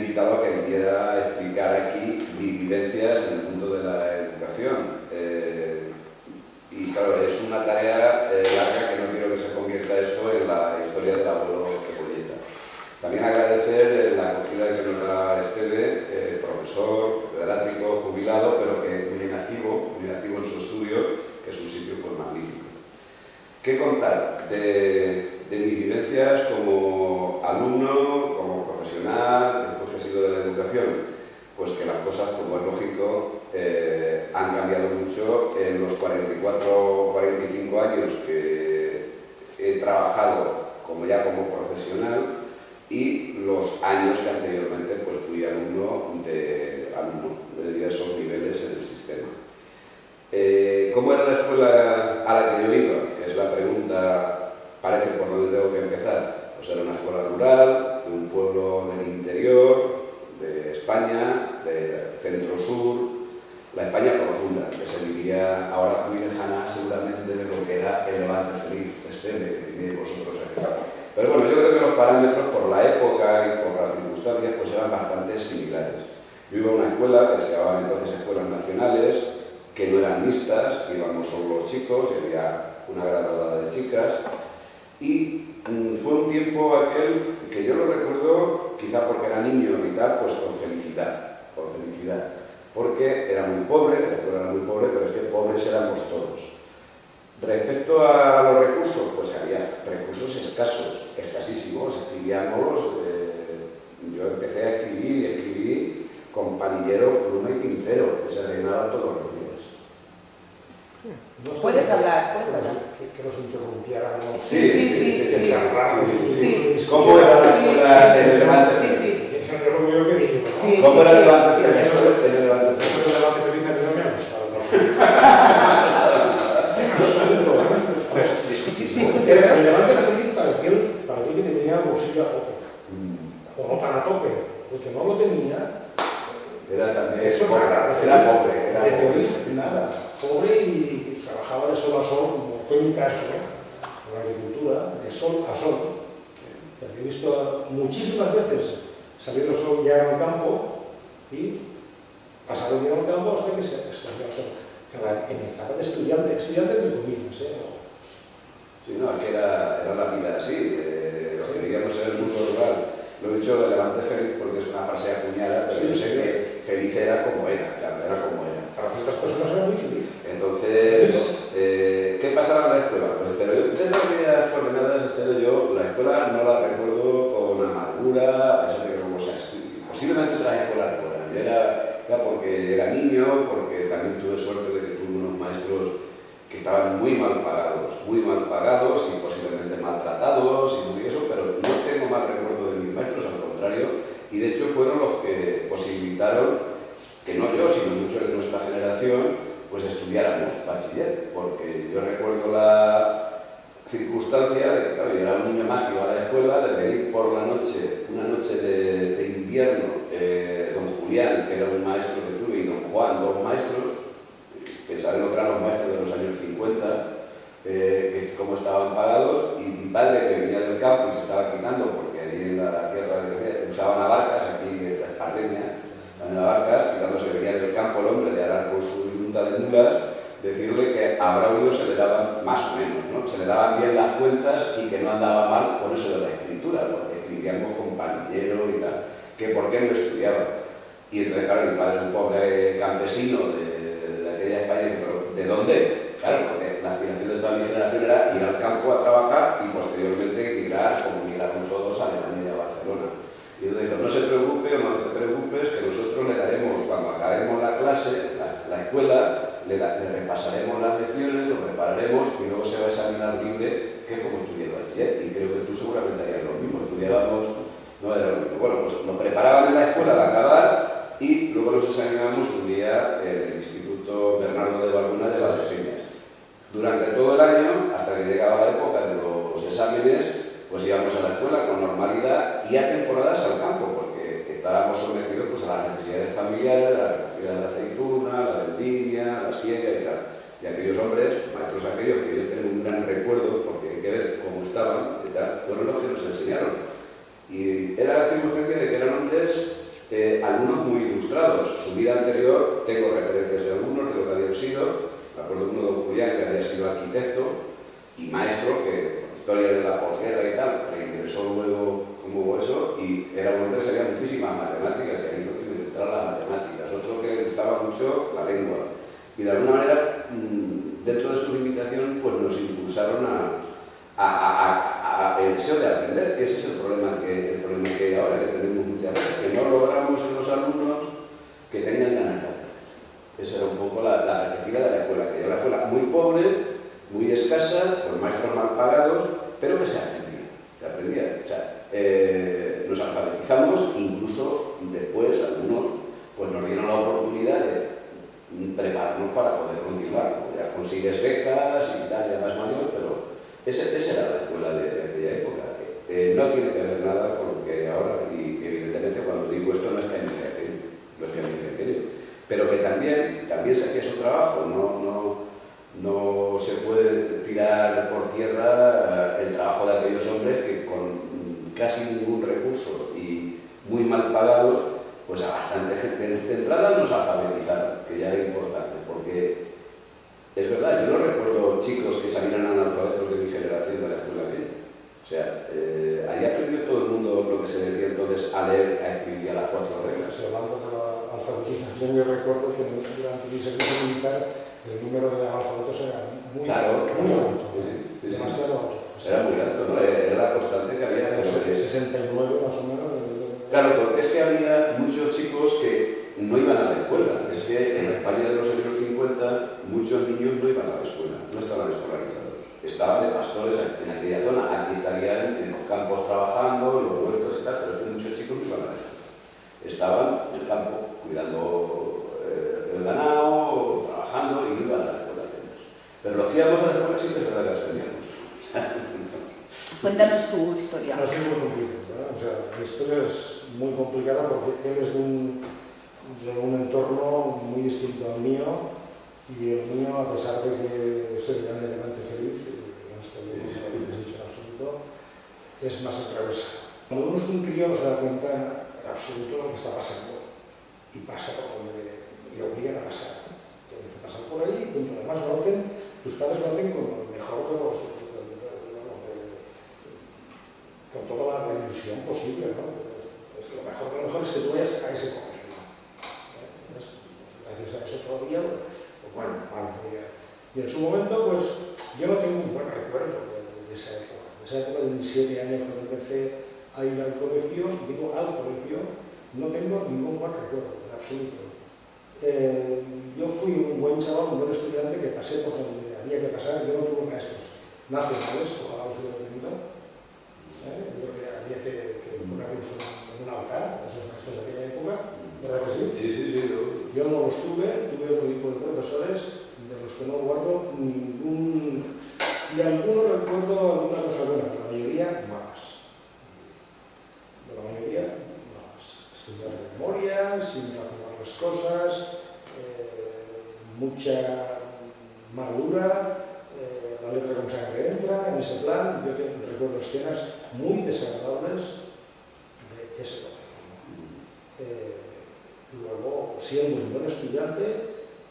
invitado a que viniera a explicar aquí mis vivencias en el mundo de la educación. Y claro, es una tarea larga que no quiero que se convierta esto en la historia del abuelo Cebolleta. También agradecer la acogida que nos da Esteve, profesor, catedrático, jubilado, pero que muy inactivo en su estudio, que es un sitio pues magnífico. ¿Qué contar de mis vivencias como alumno, como profesional, después que he sido de la educación? Pues que las cosas, como es lógico, han cambiado mucho en los 44 o 45 años que he trabajado como profesional y los años que anteriormente pues, fui alumno de diversos niveles en el sistema. ¿Cómo era la escuela a la que yo iba? Que es la pregunta, parece por donde tengo que empezar. Pues era una escuela rural, de un pueblo del interior, de España, del centro-sur, la España profunda, que se vivía ahora muy lejana seguramente de lo que era el Levante feliz, de vosotros aquí. Pero bueno, yo creo que los parámetros por la época y por las circunstancias pues eran bastante similares. Yo iba a una escuela que se llamaban entonces escuelas nacionales, que no eran mixtas, íbamos solo los chicos y había una graduada de chicas. Y fue un tiempo aquel que yo lo recuerdo, quizá porque era niño y tal, pues con felicidad. Porque era muy pobre, la escuela era muy pobre, pero es que pobres éramos todos. Respecto a los recursos, pues había recursos escasísimos, escribíamos, yo empecé a escribir y escribí con panillero, pluma y tintero, que se rellenaba todos los días. No Puedes hablar. Que nos interrumpiéramos. Sí. ¿Cómo era la escuela de Levante? Sí. ¿Cómo era el Levante feliz? Eso del Levante feliz a mí no me ha gustado. El Levante era feliz para aquel que tenía el bolsillo a tope. O no tan a tope. El que no lo tenía... Era también eso era pobre. De feliz, nada. Pobre y trabajaba de sol a sol, como fue mi caso, en la agricultura, de sol a sol. He visto muchísimas veces salir el sol ya en el campo y pasar el día en el campo hasta que se escondía el sol. En el etapa de estudiante entre comillas, Sí, no, es que era la vida así, lo que vivíamos en el mundo rural. Lo he dicho de Levante feliz porque es una frase acuñada, pero yo sé que feliz era como era, claro, era como era. Para ciertas personas era muy feliz. Entonces, ¿qué pasaba en la escuela? Pues, pero de aquellas coordenadas, yo la escuela no la recuerdo con amargura, eso de como posiblemente otras escuelas fueran. Yo era porque era niño, porque también tuve suerte de que tuve unos maestros que estaban muy mal pagados y posiblemente maltratados y muy eso, pero no tengo mal recuerdo de mis maestros, al contrario, y de hecho fueron los que posibilitaron que no yo, sino muchos de nuestra generación, pues estudiáramos bachiller, porque yo recuerdo la circunstancia de que, claro, yo era un niño más que iba a la escuela, de venir por la noche, una noche de invierno, don Julián, que era un maestro que tuve, y don Juan, dos maestros, pensar en lo que eran los maestros de los años 50, cómo estaban pagados, y mi padre que venía del campo y se estaba quitando, porque allí en la tierra usaban abarcas, aquí en la Espardeña, en abarcas, quitándose, venía del campo el hombre de arar con su yunta de mulas, decirle que a Braulio se le daban más o menos, ¿no? Se le daban bien las cuentas y que no andaba mal con eso de la escritura, porque escribíamos con panillero y tal, que por qué no estudiaba. Y entonces, claro, mi padre, un pobre campesino de aquella España, pero ¿de dónde? Claro, porque la aspiración de toda mi generación era ir al campo a trabajar y posteriormente migrar, como migraron todos, a Alemania y a Barcelona. Y entonces dijo, no se preocupe o no te preocupes, que nosotros le daremos, cuando acabemos la clase, la escuela, le repasaremos las lecciones, lo prepararemos y luego se va a examinar libre, que es como estudié el bachiller. Y creo que tú seguramente harías lo mismo, estudiábamos, no era lo mismo. Bueno, pues nos preparaban en la escuela de acabar y luego nos examinamos un día en el Instituto Bernardo de Balbona de Valdepeñas. Durante todo el año, hasta que llegaba la época de los exámenes, pues íbamos a la escuela con normalidad y a temporadas al campo, porque estábamos sometidos pues, a las necesidades familiares, la recogida de la aceituna, la vendimia, la siega y tal. Y aquellos hombres, maestros aquellos, que yo tengo un gran recuerdo, porque hay que ver cómo estaban y tal, fueron los que nos enseñaron. Y era la circunstancia de que eran hombres frustrados. Su vida anterior, tengo referencias de algunos de lo que habían sido. Me acuerdo de uno de Julián, que había sido arquitecto y maestro, que por historia de la posguerra y tal, reingresó luego como eso, y era un hombre que sabía muchísimas matemáticas, y ahí hizo que me entrara las matemáticas. Otro que le gustaba mucho la lengua. Y de alguna manera, dentro de su limitación, pues nos impulsaron el deseo de aprender, que ese es el problema que hay ahora, que tenemos muchas veces, que no logramos en los alumnos que tengan ganas de aprender. Esa era un poco la perspectiva de la escuela, que era una escuela muy pobre, muy escasa, con maestros mal pagados, pero que se aprendía. O sea, nos alfabetizamos, incluso después algunos pues nos dieron la oportunidad de prepararnos para poder continuar. Ya consigues becas y tal, ya más mayor, pero esa era la escuela de aquella época. No tiene que ver nada con lo que hay ahora, y evidentemente cuando digo esto no es que a mí me aquello, no es que a mí me aquello, pero que también se hacía su trabajo, no se puede tirar por tierra el trabajo de aquellos hombres que con casi ningún recurso y muy mal pagados, pues a bastante gente de entrada nos alfabetizaron, que ya era importante, porque es verdad, yo no recuerdo chicos que salieran analfabetos de mi generación de la escuela aquella. O sea, allí aprendió todo el mundo lo que se decía entonces a leer, a escribir, a las 4 reglas. Hablando de la alfabetización, yo recuerdo que durante mi servicio militar el número de analfabetos era muy alto, demasiado alto. Era muy alto, ¿no? Era la constante que había. 69 más o menos. Claro, porque es que había muchos chicos que no iban a la escuela. Es que en España de los años 50 muchos niños no iban a la escuela, no estaban escolarizados. Estaban de pastores en aquella zona. Aquí estarían en los campos trabajando, en los huertos y tal, pero es que muchos chicos no iban a la escuela. Estaban en el campo cuidando el ganado, trabajando, y no iban a la escuela. Pero los que íbamos a la escuela sí que es verdad que las teníamos. Cuéntanos tu historia. Es muy complicado, ¿verdad? O sea, la historia es muy complicada porque él es de un entorno muy distinto al mío, y el mío, a pesar de que soy grandemente feliz, no estoy dicho en absoluto, es más atravesado. Cuando uno es un crío no se da cuenta en absoluto de lo que está pasando, y pasa por donde le obligan a pasar. Tienes que pasar por ahí, y además tus padres lo hacen con lo mejor de los... con toda la ilusión posible, ¿no? Es lo mejor es que tú vayas a ese colegio, ¿no? Gracias a eso todavía, pues bueno, vale. Y en su momento, pues, yo no tengo un buen recuerdo de esa época de mis 7 años cuando empecé a ir al colegio, no tengo ningún buen recuerdo, en absoluto. Yo fui un buen chaval, un buen estudiante que pasé por donde había que pasar. Yo no tuve maestros nacionales, ojalá los hubiera tenido. Yo creo que había que ponerlos en un altar, esos maestros de aquella época, ¿verdad que sí? Sí. Yo no los tuve otro tipo de profesores de los que no guardo ningún... Y algunos recuerdo alguna cosa buena, la mayoría malas. Estudiar de memoria, sin razonar las cosas, mucha malura, la letra con sangre entra, en ese plan. Yo recuerdo escenas muy desagradables de ese colegio. Luego, siendo un buen estudiante,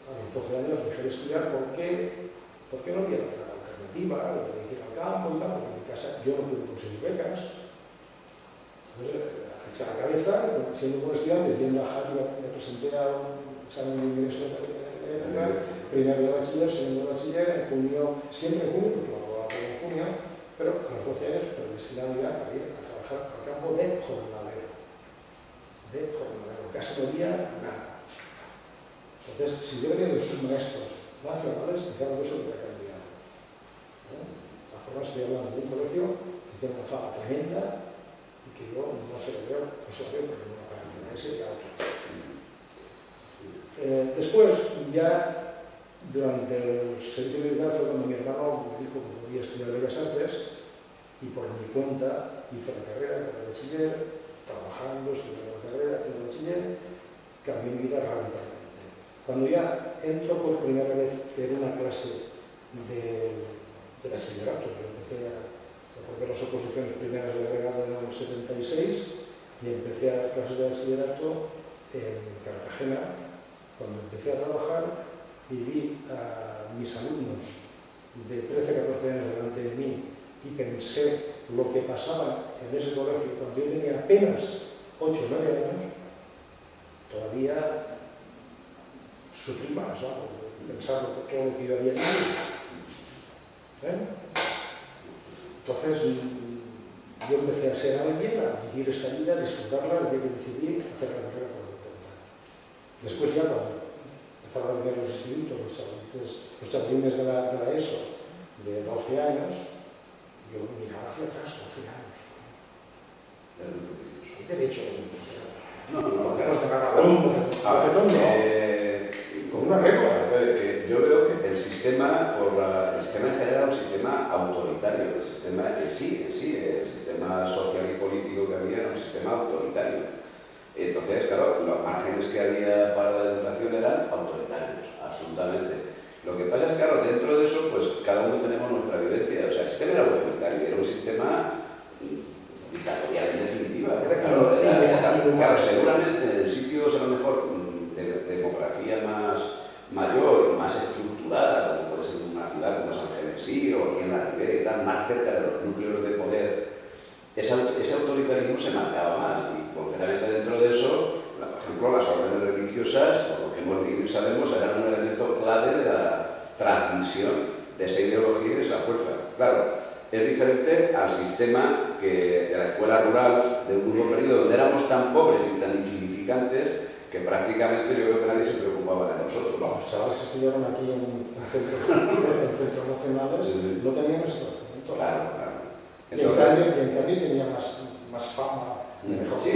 a los 12 años dejé de estudiar porque no había otra alternativa, de ir al campo y tal, porque en mi casa yo no pude conseguir becas. Entonces, eché la cabeza, siendo un buen estudiante, yendo a Javi, me presenté a un examen de ingreso primero de bachiller, segundo de bachiller, en junio, siempre en junio, porque lo hago en junio, pero a los 12 años predestinado ya para ir a trabajar al campo de jornalero. Casi no había nada. Entonces, si yo tenía esos maestros nacionales, quizás eso hubiera cambiado. De todas formas, estoy hablando de un colegio que tiene una fama tremenda y que yo no se lo veo por ninguna parte, ese y a otro. Después, ya durante el servicio militar, fue cuando mi hermano me dijo que podía estudiar Bellas Artes, y por mi cuenta hice la carrera de bachiller, trabajando, estudiando la carrera, haciendo bachiller, cambié mi vida radicalmente. Cuando ya entro por primera vez en una clase de bachillerato, yo empecé a recorrer las oposiciones primeras de agregado en el 76 y empecé a clases de bachillerato, en Cartagena, cuando empecé a trabajar y vi a mis alumnos de 13-14 años delante de mí y pensé lo que pasaba en ese colegio cuando yo tenía apenas 8 o 9 años, todavía sufrí más, ¿no? Pensar todo lo que yo había vivido. Entonces, yo empecé a ser alguien, a vivir esta vida, a disfrutarla, el día que decidí hacer la carrera por mi cuenta. Después ya cuando empezaron a ver los institutos, los chavales de la ESO, de 12 años, yo miraba hacia atrás, 12 años. ¿Qué derecho? No, con una regla. Yo veo que el sistema en general es un sistema autoritario. El sistema en sí, el sistema social y político que había era un sistema autoritario. Entonces, claro, los márgenes que había para la educación eran autoritarios, absolutamente. Lo que pasa es que, claro, dentro de eso, pues cada uno tenemos nuestra vivencia. O sea, el sistema era autoritario, era un sistema dictatorial en definitiva. Claro, seguramente en sitios a lo mejor de demografía mayor y más estructurada, como puede ser una ciudad como San Genesí o aquí en la Ribera y tal, más cerca de los núcleos de poder, ese autoritarismo se marcaba más. Y concretamente dentro de eso, por ejemplo, las órdenes religiosas, por lo que hemos leído y sabemos, eran un elemento clave de la transmisión de esa ideología y de esa fuerza. Claro, es diferente al sistema de la escuela rural de un grupo perdido, donde éramos tan pobres y tan insignificantes que prácticamente yo creo que nadie se preocupaba de nosotros. Los chavales que estudiaron aquí en centros nacionales no tenían ese tratamiento. Claro. Entonces, y en cambio tenía más fama. Sí,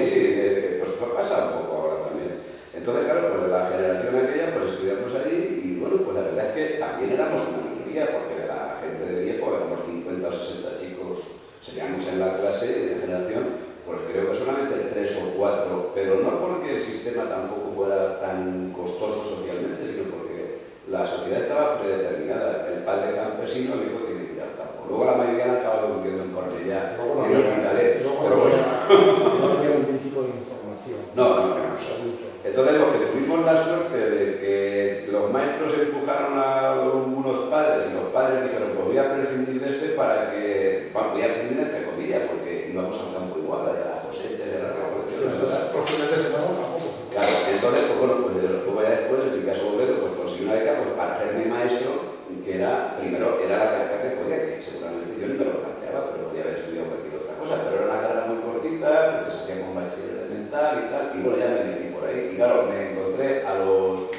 pues pasa un poco ahora también. Entonces, claro, pues la generación aquella, pues estudiamos ahí y bueno, pues la verdad es que también éramos una minoría, porque de la gente de viejo éramos 50 o 60 chicos, seríamos en la clase de generación, pues creo que solamente 3 o 4, pero no porque el sistema tampoco fuera tan costoso socialmente, sino porque la sociedad estaba predeterminada. El padre campesino, el hijo tiene que ir al campo. Luego la mayoría han acabado viviendo en Cornellá, en Hospitalet. No había ningún tipo de información. No. Absoluto. Entonces, los que tuvimos la suerte de que los maestros empujaron a algunos padres y los padres dijeron, pues voy a prescindir de este para que, bueno, voy a prescindir entre comillas, porque íbamos al campo igual, a la cosecha, a la recolección. Los fines de semana tampoco. Claro, entonces, pues bueno, pues luego ya después, en mi caso concreto, pues conseguí una beca pues, para hacerme maestro, que era, primero, era la carrera que podía, que seguramente yo ni me lo planteaba, pero podía haber estudiado cualquier otra cosa, pero era una carrera muy cortita, porque se hacía con bachiller elemental y tal, y bueno, ya me metí por ahí. Y claro, me encontré a los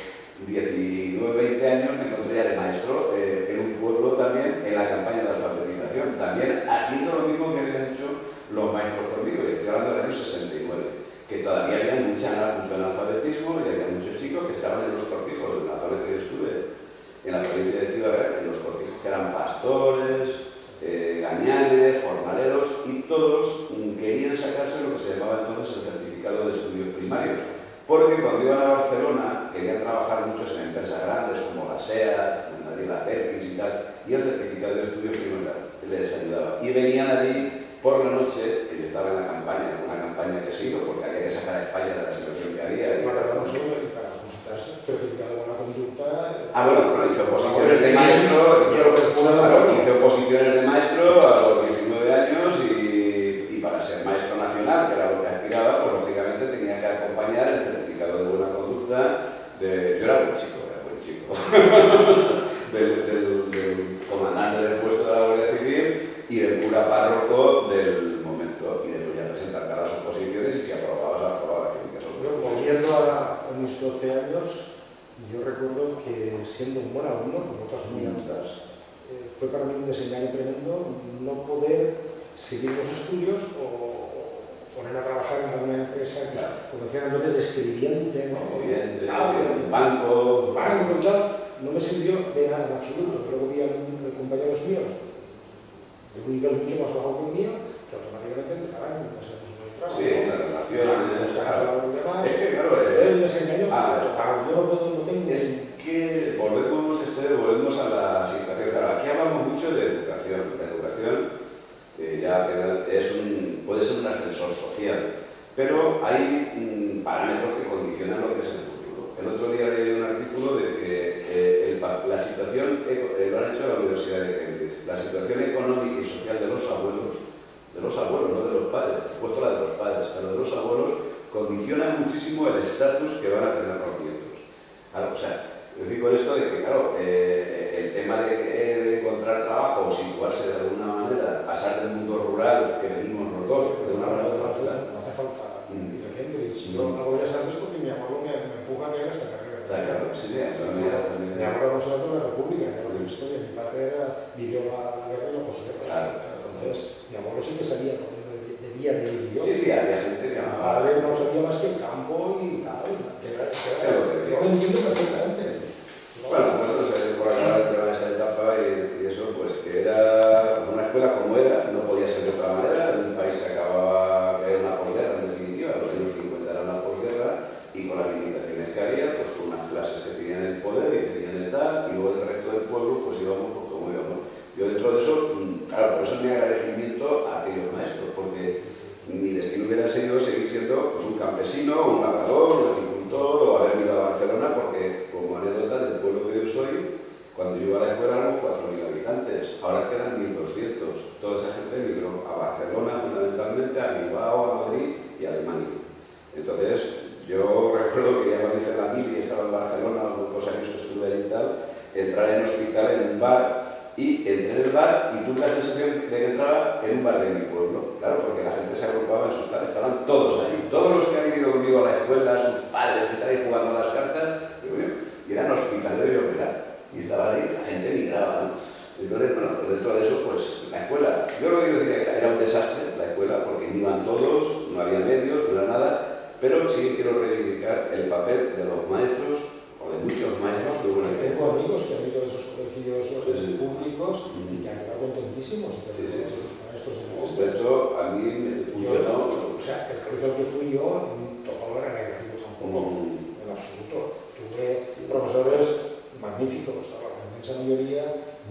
19, 20 años, me encontré ya de maestro en un pueblo también, en la campaña de alfabetización, también haciendo lo mismo que habían hecho los maestros conmigo, y estoy hablando del año 69, que todavía había mucho analfabetismo y había muchos chicos que estaban en los cortijos, en la zona que yo estuve, en la provincia de Ciudad Real, en los cortijos que eran pastores, gañanes, jornaleros, y todos querían sacarse lo que se llamaba entonces el certificado de estudios primarios, porque cuando iban a Barcelona querían trabajar muchos en empresas grandes como la SEA, la Perkins y tal, y el certificado de estudios primarios les ayudaba. Y venían allí por la noche, que yo estaba en la campaña, en una campaña que he sido, porque había que sacar a España de la situación que había. Para consultarse certificado de buena conducta. Bueno, hice oposiciones de maestro, hice oposiciones de maestro a los 19 años y para ser maestro nacional, que era lo que aspiraba, pues lógicamente tenía que acompañar el certificado de buena conducta yo era buen chico, del comandante del puesto de la Guardia Civil y del cura párroco del momento, y después ya presentar las oposiciones y si aprobabas, que en mi caso fue. Volviendo a mis 12 años, yo recuerdo que siendo un buen alumno, con notas muy altas, fue para mí un desengaño tremendo no poder seguir los estudios o poner a trabajar en alguna empresa, como decían entonces, de escribiente, ¿no? Banco y tal, no me sirvió de nada en absoluto. Luego vi a compañeros míos de un nivel mucho más bajo que el mío, que automáticamente entraban en las empresas. Sí, la relación. Es que, claro, el desengaño total. Yo no tengo. Es que volvemos a la situación. Claro, aquí hablamos mucho de educación. La educación puede ser un ascensor social, pero hay parámetros que condicionan imaginar lo que es el futuro. El otro día leí un artículo de que la situación, lo han hecho en la Universidad de Cambridge, la situación económica y social de los abuelos, no de los padres, por supuesto la de los padres, pero de los abuelos, condiciona muchísimo el estatus que van a tener los nietos. Claro, o sea, decir con esto de que, claro, el tema de encontrar trabajo o situarse de alguna manera, pasar del mundo rural, que venimos los dos, de una manera u otra, no hace falta ir a Cambridge. Yo hago ya sabes porque mi abuelo me empuja a que haga esta carrera. Está claro, sí, sí, Mi abuelo no se de la República, que era la historia. Mi padre vivió la guerra y no posee. Claro. Entonces, mi abuelo sí que sabía por dónde debía de ir yo. Sí, sí, había gente que Mi amaba. padre no sabía más que el campo y tal. Yo lo entiendo perfectamente. Bueno, pues por acabar de esa etapa y eso, pues que era una escuela como era, no podía ser de otra manera, en un país que acababa, que era una posguerra en definitiva, los años 50 era una posguerra, y con las limitaciones que había, pues con unas clases que tenían el poder y que tenían el tal, y luego el resto del pueblo, pues íbamos pues, como íbamos. Yo dentro de eso, claro, por eso es mi agradecimiento a aquellos maestros, porque mi destino hubiera sido seguir siendo pues, un campesino, un labrador, un agricultor, o haber ido a Barcelona, porque como anécdota del pueblo que yo soy, cuando yo iba a la escuela éramos 4.000 habitantes, ahora quedan 1.200. Toda esa gente migró a Barcelona fundamentalmente, a Bilbao, a Madrid y a Alemania. Entonces, yo recuerdo que ya cuando hice la mili y estaba en Barcelona, algunos años que estuve ahí y tal, entrar en hospital en un bar, y entré en el bar y tuve la sensación de que entraba en un bar de mi pueblo, claro, porque la gente se agrupaba en sus padres, estaban todos ahí, todos los que han ido conmigo a la escuela, sus padres que estaban ahí jugando a las cartas, y eran hospitaleros y operarios, y estaba ahí, la gente migraba, ¿no? Entonces, bueno, pues dentro de eso, pues la escuela, yo lo que quiero decir era un desastre la escuela, porque iban todos, no había medios, no era nada, pero sí quiero reivindicar el papel de los maestros, o de muchos maestros que hubo en el tiempo. Tengo amigos que han ido de esos colegios públicos y que han quedado contentísimos de sus maestros en el De hecho, a mí me funcionó. O sea, el colegio al que fui yo tocó no era negativo tampoco, en absoluto. Tuve profesores magníficos, la inmensa mayoría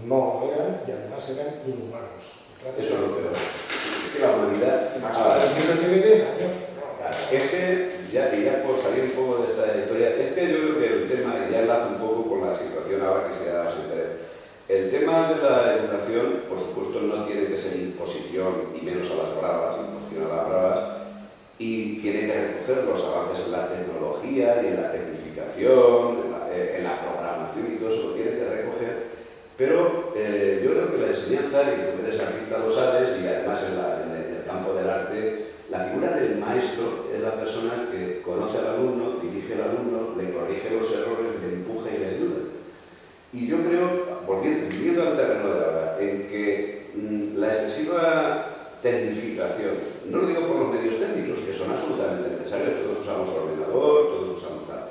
no eran y además eran inhumanos. Eso es lo peor. Es que la humanidad. El tiene 10 años. Es que, ya por salir un poco de esta historia, es que yo creo que el tema, y ya enlaza un poco con la situación ahora que se da siempre, el tema de la educación, por supuesto, no tiene que ser imposición, y menos a las bravas, imposición a las bravas, y tiene que recoger los avances en la tecnología y en la tecnificación, en la programación y todo eso lo tiene que recoger, pero yo creo que la enseñanza, y tú eres artista lo sabes, y además en el campo del arte, la figura del maestro es la persona que conoce al alumno, dirige al alumno, le corrige los errores, le empuja y le ayuda. Y yo creo, volviendo al terreno de ahora, en que la excesiva tecnificación, no lo digo por los medios técnicos, que son absolutamente necesarios, todos usamos ordenador, todos usamos tal,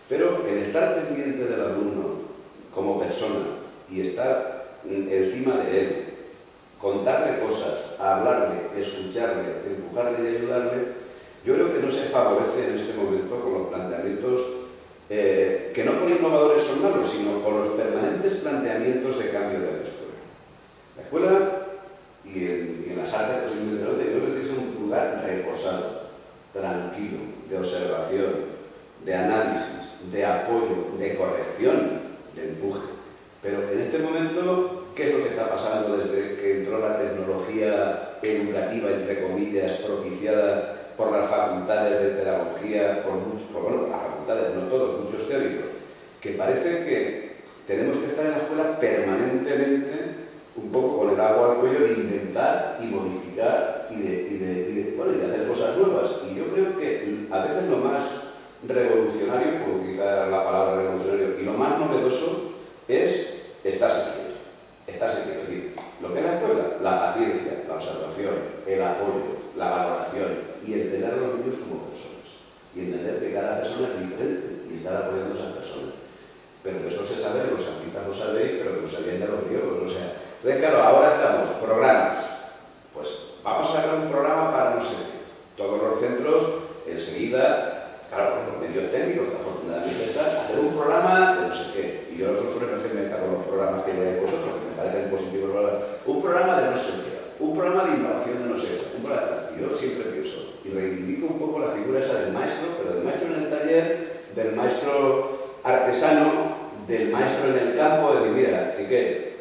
pero el estar pendiente del alumno como persona y estar encima de él, contarle cosas, hablarle, escucharle, empujarle y ayudarle, yo creo que no se favorece en este momento con los planteamientos que no por innovadores son malos, sino con los permanentes planteamientos de cambio de la escuela. La escuela y en las artes posiblemente no, yo creo que tiene que ser un lugar reposado, tranquilo, de observación, de análisis, de apoyo, de corrección, de empuje. Pero en este momento, ¿qué es lo que está pasando desde que entró la tecnología educativa, entre comillas, propiciada por las facultades de pedagogía, por las facultades, no todos, muchos teóricos, que parece que tenemos que estar en la escuela permanentemente un poco con el agua al cuello de inventar y modificar y de hacer cosas nuevas? Y yo creo que a veces lo más revolucionario, por utilizar la palabra revolucionario, y lo más novedoso es estarse quieto. Es decir, lo que es la escuela, la paciencia, la observación, el apoyo, la valoración y el tener a los niños como personas. Y entender que cada persona es diferente y estar apoyando a esas personas. Pero que eso se sabe, los artistas lo sabéis, pero que lo sabían ya los griegos. O sea, entonces, claro, ahora estamos, programas. Pues vamos a sacar un programa para no sé qué. Todos los centros, enseguida, claro, los medios técnicos, que afortunadamente están, hacer un programa de no sé qué. Y yo no suelo meter con los programas que veáis vosotros, que me parecen positivos. Un programa de no sé qué, un programa de innovación de no sé qué. Yo siempre pienso, y reivindico un poco la figura esa del maestro, pero del maestro en el taller del maestro artesano, del maestro en el campo, decir, mira, chiquet,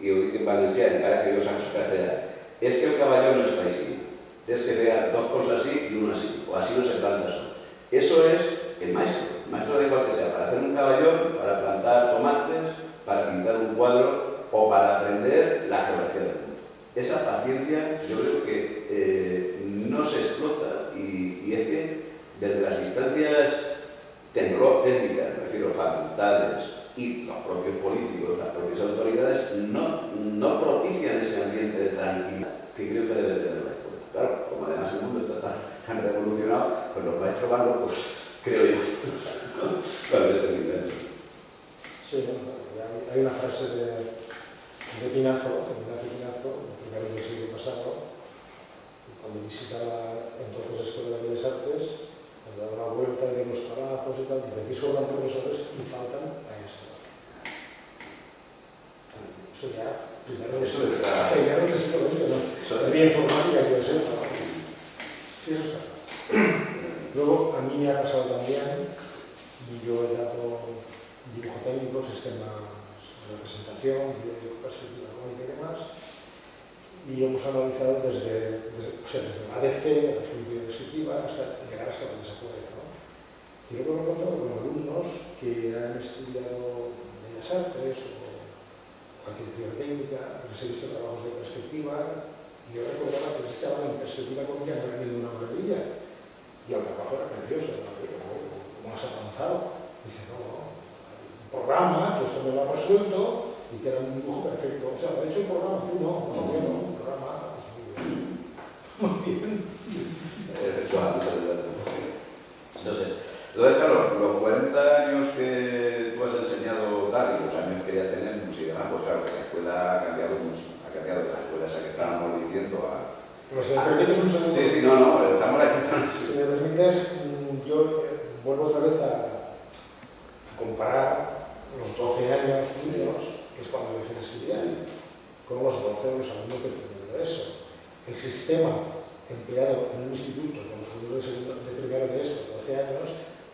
y ho dic en valencià, encara que jo saps castellà, es que el caballón no está así. Tienes que pegar dos cosas así y uno así, o así no se planta eso. Eso es el maestro de igual que sea, para hacer un caballón, para plantar tomates, para pintar un cuadro o para aprender la geografía del mundo. Esa paciencia yo creo que no se explota y es que desde las instancias técnicas, me refiero a facultades y los propios políticos, las propias autoridades, no propician ese ambiente de tranquilidad que creo que debe tener la escuela. Claro, como además el mundo está tan revolucionado, pues los maestros van locos, creo yo. Sí, hay una frase de Pinazo, primeros del siglo pasado, cuando visitaba entonces la Escuela de Bellas Artes, cuando daba una vuelta de los trabajos y tal, dice, aquí sobran profesores y faltan maestros. Eso ya, primero del siglo XX, ¿no? Había informática, yo sé, sí, eso está. Luego, a mí me ha pasado también, yo he dado dibujo técnico, sistemas de representación, perspectiva cónica y demás, y hemos analizado desde la ABC, la geometría descriptiva, hasta llegar hasta donde se puede, ¿no? Y luego me he encontrado con alumnos que han estudiado Bellas Artes o arquitectura técnica, les he visto trabajos de perspectiva, y yo recordaba que les echaban en perspectiva cónica que era una maravilla, y el trabajo era precioso, ¿no? ¿Cómo has avanzado? Dice, no, un programa, que esto me lo ha resuelto, y que era un dibujo perfecto. O sea, ¿ha hecho un programa? Tú no, un programa, pues muy bien. Muy bien. Entonces, claro, los 40 años que tú has enseñado tal y los años que ya tenemos y demás, pues claro, que la escuela ha cambiado mucho. Ha cambiado de la escuela esa que estábamos diciendo a... Pero si me permites un segundo. Sí, no, estamos aquí. Si me permites, yo vuelvo otra vez a comparar los 12 años míos, que es cuando dejé de estudiar, con los 12 de los alumnos de primero de ESO. El sistema empleado en un instituto con los alumnos de primero de ESO, 12 años,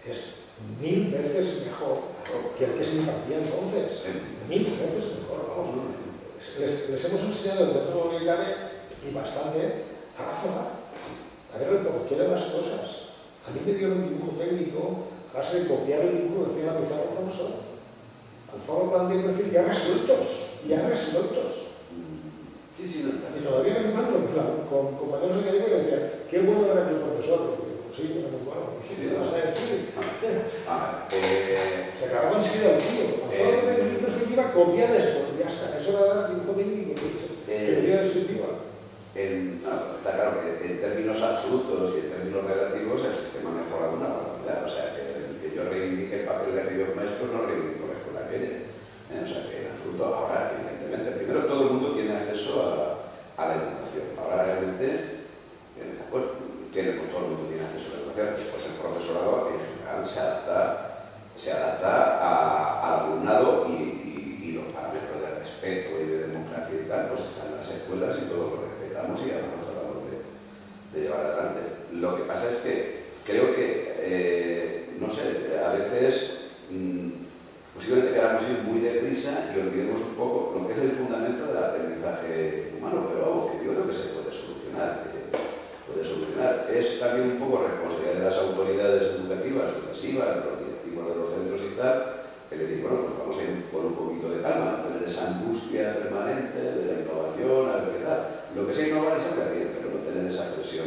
es 1000 veces mejor que el que se impartía entonces. 1000 veces mejor, vamos. Les hemos enseñado dentro de lo que cabe y bastante a razonar, a ver el porqué de las cosas. A mí me dieron un dibujo técnico a base de copiar el dibujo que hacía la pizarra del profesor. Al favor planteé un perfil ya resueltos. Sí, no está. Y todavía me encuentro con compañeros de que decían, qué bueno era aquel profesor. Y digo, sí, era muy bueno. ¿Qué vas a decir? Se acababa enseguida el tío. Al favor de mi perspectiva, copiar esto. Y ya está. Eso era dibujo técnico. Teoría descriptiva. Está claro que en términos absolutos y en términos relativos el sistema ha mejorado una barbaridad. O sea, que yo reivindique el papel de aquellos maestros, no reivindico la escuela aquella. O sea, que en absoluto ahora, evidentemente, primero todo el mundo tiene acceso a la educación. Ahora realmente, pues todo el mundo tiene acceso a la educación. Después el profesorado en general se adapta al alumnado y los parámetros de respeto y de democracia y tal, pues están en las escuelas y todo lo respetamos y ahora tratamos de llevar adelante. Lo que pasa es que creo que, no sé, a veces posiblemente queramos ir muy deprisa y olvidemos un poco lo que es el fundamento del aprendizaje humano, pero que yo creo que se puede solucionar. Es también un poco responsabilidad de las autoridades educativas sucesivas, los directivos de los centros y tal, que le digo, bueno, pues vamos a ir con un poquito de calma, no tener esa angustia permanente de la innovación, a ver qué tal. Lo que sea innovar es saber bien, pero no tener esa presión.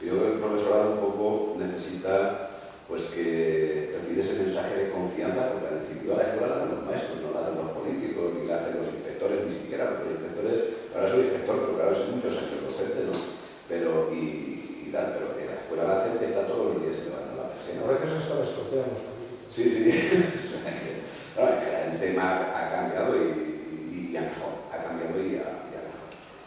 Yo creo que el profesorado un poco necesita pues que recibir ese mensaje de confianza, porque en definitiva la escuela la hacen los maestros, no la hacen los políticos, ni la hacen los inspectores, ni siquiera porque los inspectores, ahora soy inspector, pero claro, soy muchos años docente, ¿no? Pero en la escuela la hacen que está todos los días levantando la presión. A veces hasta les toqueamos. Sí. Claro, el tema ha cambiado y a mejor, ha cambiado y a mejor.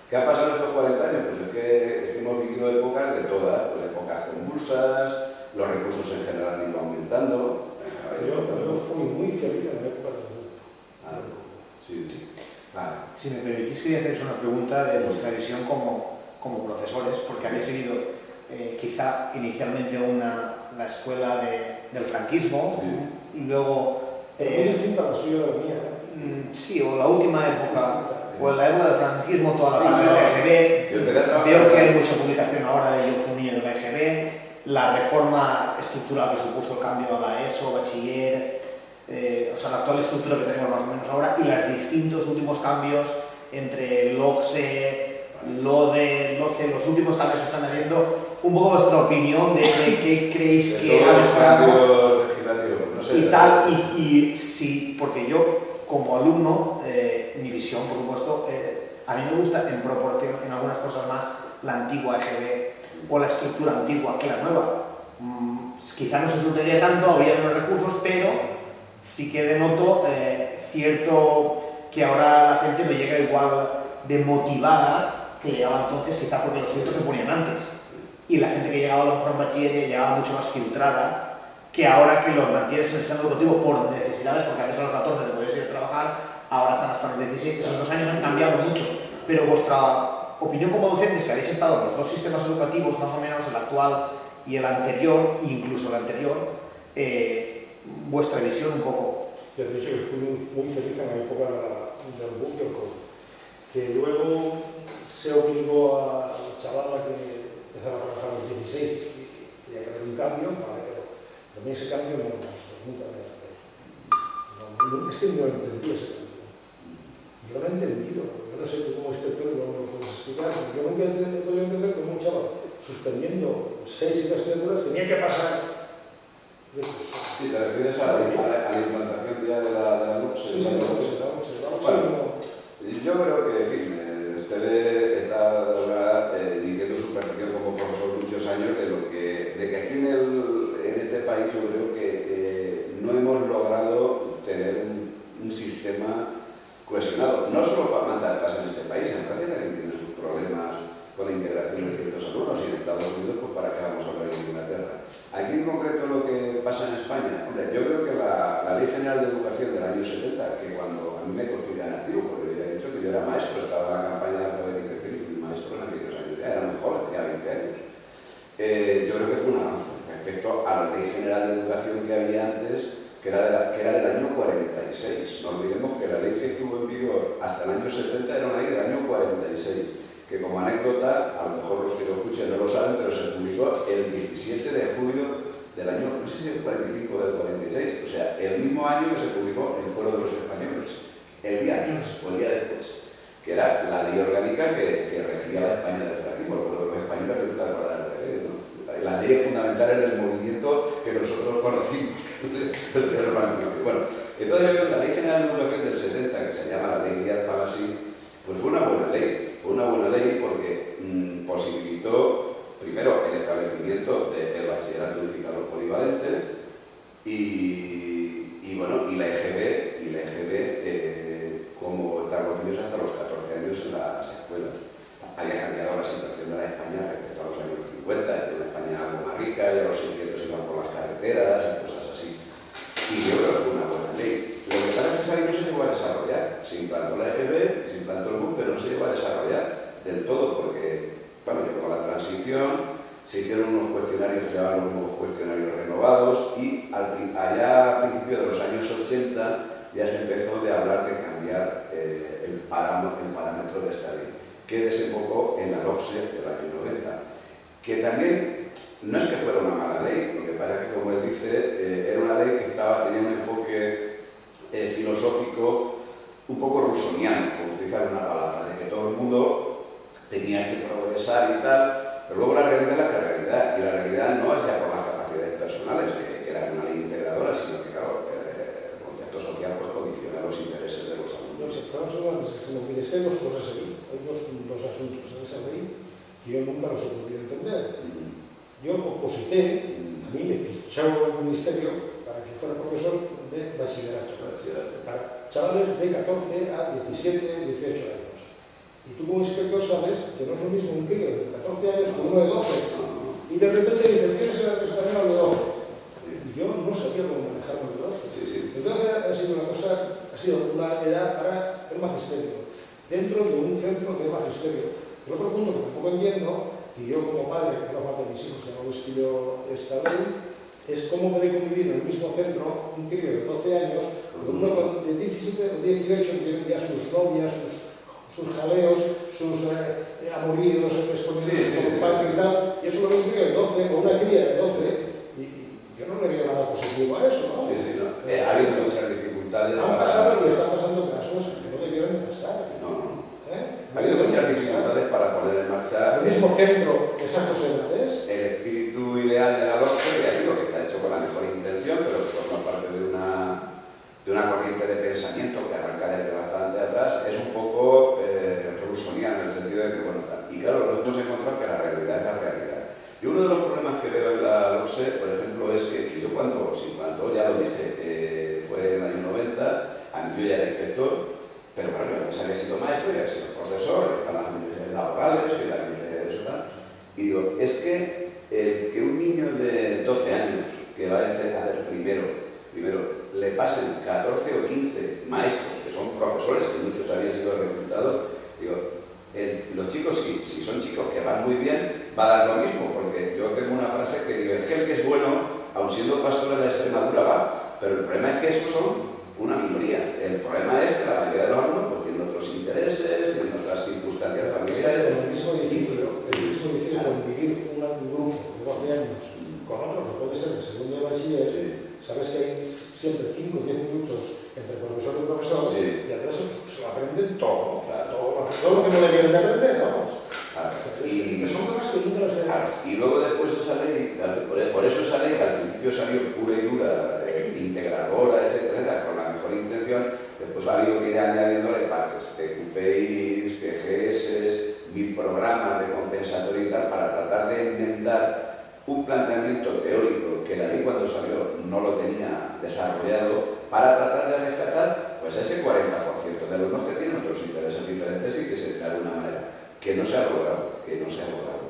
¿Qué ha pasado en estos 40 años? Pues es que hemos vivido épocas de todas, pues épocas convulsas, los recursos en general han ido aumentando. Yo fui muy feliz en la época de Sí. Vale. Si me permitís, quería haceros una pregunta de vuestra visión como profesores, porque habéis vivido quizá inicialmente una la escuela del franquismo, y luego... Muy distinta a la suya de la mía. Sí, o la última época, o en la época del franquismo, toda la Sí, parte no, del EGB. Veo que hay mucha publicación ahora de Yo fui un niño del EGB, la reforma estructural que supuso el cambio a la ESO, bachiller, o sea, la actual estructura que tenemos más o menos ahora, y los distintos últimos cambios entre LOCSE, LODE, LOCE, los últimos cambios que están habiendo. Un poco vuestra opinión de qué creéis que ha mejorado y tal, y sí, porque yo como alumno, mi visión, por supuesto, a mí me gusta en proporción, en algunas cosas más, la antigua EGB o la estructura antigua que la nueva. Quizá no se disfrutaría tanto, habría menos recursos, pero sí que denoto cierto que ahora la gente no llega igual de motivada que llegaba entonces, quizá porque los filtros se ponían antes. Y la gente que llegaba a lo mejor en bachiller llegaba mucho más filtrada que ahora que los mantienes en el sistema educativo por necesidades, porque antes a los 14 te podías ir a trabajar, ahora están hasta los 17, esos 2 años han cambiado mucho. Pero vuestra opinión como docentes, que habéis estado en los 2 sistemas educativos, más o menos el actual y el anterior, incluso el anterior, vuestra visión un poco. Yo he dicho que fui muy feliz en la época del book y el COVID, que luego se obligó a la chavala que empezaba a trabajar a los 16 y tenía que haber un cambio, vale, pero a mí ese cambio no me gustó, nunca me gustó. Es que no entendí ese cambio. Yo no he entendido, yo no sé tú como inspector no me lo puedes explicar, yo nunca he podido entender cómo un chaval suspendiendo 6 asignaturas tenía que pasar de curso. Sí, te refieres a la implantación ya de la LOCSE. Sí, Bueno, yo creo que, en fin, usted está diciendo su percepción como profesor muchos años de que aquí en este país yo creo que no hemos logrado tener un sistema cohesionado, no solo para mandar pasa en este país, en Francia también tiene sus problemas con la integración de ciertos alumnos y en Estados Unidos, pues para qué vamos a hablar de Inglaterra. Aquí en concreto lo que pasa en España, hombre, yo creo que la Ley General de Educación del año 70, que cuando a mí me construían activo, porque yo ya he dicho que yo era maestro, estaba en la campaña de alfabetización y fui maestro en aquellos años, ya era muy joven, tenía 20 años. Yo creo que fue un avance respecto a la Ley General de Educación que había antes, que era del año 46. No olvidemos que la ley que estuvo en vigor hasta el año 70 era una ley del año 46, que como anécdota, a lo mejor los que lo escuchen no lo saben, pero se publicó el 17 de julio del año, no sé si es el 45 o del 46, o sea, el mismo año que se publicó el Fuero de los Españoles, el día antes o el día después, que era la ley orgánica que regía la España del franquismo. El Fuero de los Españoles, que está acordado de la ley, ¿no? La ley fundamental es del movimiento que nosotros conocimos. Bueno, entonces la Ley General de Educación del 70, que se llama la Ley Díaz-Palasí, pues fue una buena ley. Fue una buena ley porque posibilitó, primero, el establecimiento del bachillerato unificado polivalente y la EGB, como están los niños hasta los 14 años en las escuelas. Había cambiado la situación de la España respecto a los años 50, era una España algo más rica, ya los 600 iban por las carreteras y cosas así. Y yo creo que fue una buena ley. Lo que pasa es que no se llegó a desarrollar. Se implantó la EGB, se implantó el MUC, pero no se llegó a desarrollar del todo, porque, bueno, llegó la transición, se hicieron unos cuestionarios que se llamaban los nuevos cuestionarios renovados y allá a principios de los años 80 ya se empezó de hablar de cambiar el parámetro de esta ley, que desembocó en la LOCSE del año 90, que también no es que fuera una mala ley, lo que pasa es que, como él dice, era una ley que tenía un enfoque filosófico un poco rusoniano, como utilizar una palabra, de que todo el mundo tenía que progresar y tal, pero luego la realidad es la realidad, y la realidad no es ya por las capacidades personales, que era una ley integradora, sino que, claro, el contexto social pues condiciona los intereses de los alumnos. Estamos hablando de sistema que hay dos cosas aquí, hay dos asuntos en esa ley que yo nunca los he podido entender. Yo oposité, a mí me fichó el ministerio para que fuera profesor de bachillerato, para chavales de 14 a 17, 18 años. Y tú como inspector sabes que no es lo mismo un crío de 14 años con uno de 12. Y de repente dicen, ¿tienes la prestación de 12? Y yo no sabía cómo manejar un de 12. Entonces ha sido una edad para el magisterio, dentro de un centro de magisterio. El otro punto que tampoco entiendo, y yo como padre, que no falta mis hijos, que no les pido esta ley, es cómo puede convivir en el mismo centro un crío de 12 años con uno de 17 o 18 que tienen ya sus novias, sus jaleos, sus amoríos, escondidos con el padre y tal, y eso lo ve un crío de 12 o una cría de 12, y yo no le veo nada positivo a eso, ¿no? Hay muchas dificultades. Han pasado y están pasando casos que no debieron de pasar. Ha habido muchas dificultades para poner en marcha el mismo centro que esas sociedades. El espíritu ideal de la LOCSE, ya digo que está hecho con la mejor intención, pero que forma parte de una corriente de pensamiento que arranca desde bastante atrás, es un poco rusoniano en el sentido de que, bueno, y claro, nosotros encontramos que la realidad es la realidad. Y uno de los problemas que veo en la LOCSE, por ejemplo, es que yo cuando ya lo dije, fue en el año 90, a mí yo ya era inspector, pero bueno, yo antes había sido maestro, ya había sido profesor, están las universidades laborales, que también eso tal. Y digo, es que un niño de 12 años que va a hacer primero, le pasen 14 o 15 maestros, que son profesores, que muchos habían sido reclutados, digo, los chicos, si son chicos que van muy bien, va a dar lo mismo, porque yo tengo una frase que digo, es que el que es bueno, aun siendo pastor de la Extremadura, va, pero el problema es que esos son una minoría. El problema es que la mayoría de los alumnos pues, tienen otros intereses, tienen otras circunstancias familiares. El mismo difícil convivir un grupo de 12 años con otros, no puede ser el segundo de bachiller, sabes que hay siempre 5 o 10 minutos entre profesor y profesor, y atrás se lo aprenden todo, todo lo que no debieron de aprender, vamos. Y son cosas que nunca las verán. Y luego después esa ley, por eso esa ley que al principio salió pura y dura, integradora, etcétera, con la mejor intención, después ha habido que ir añadiéndole parches, QPIs, PGS, 1000 programas de compensatorio y tal, para tratar de inventar un planteamiento teórico que la ley cuando salió no lo tenía desarrollado, para tratar de rescatar pues ese 40% de alumnos que tienen otros intereses diferentes y que de alguna manera que no se ha logrado,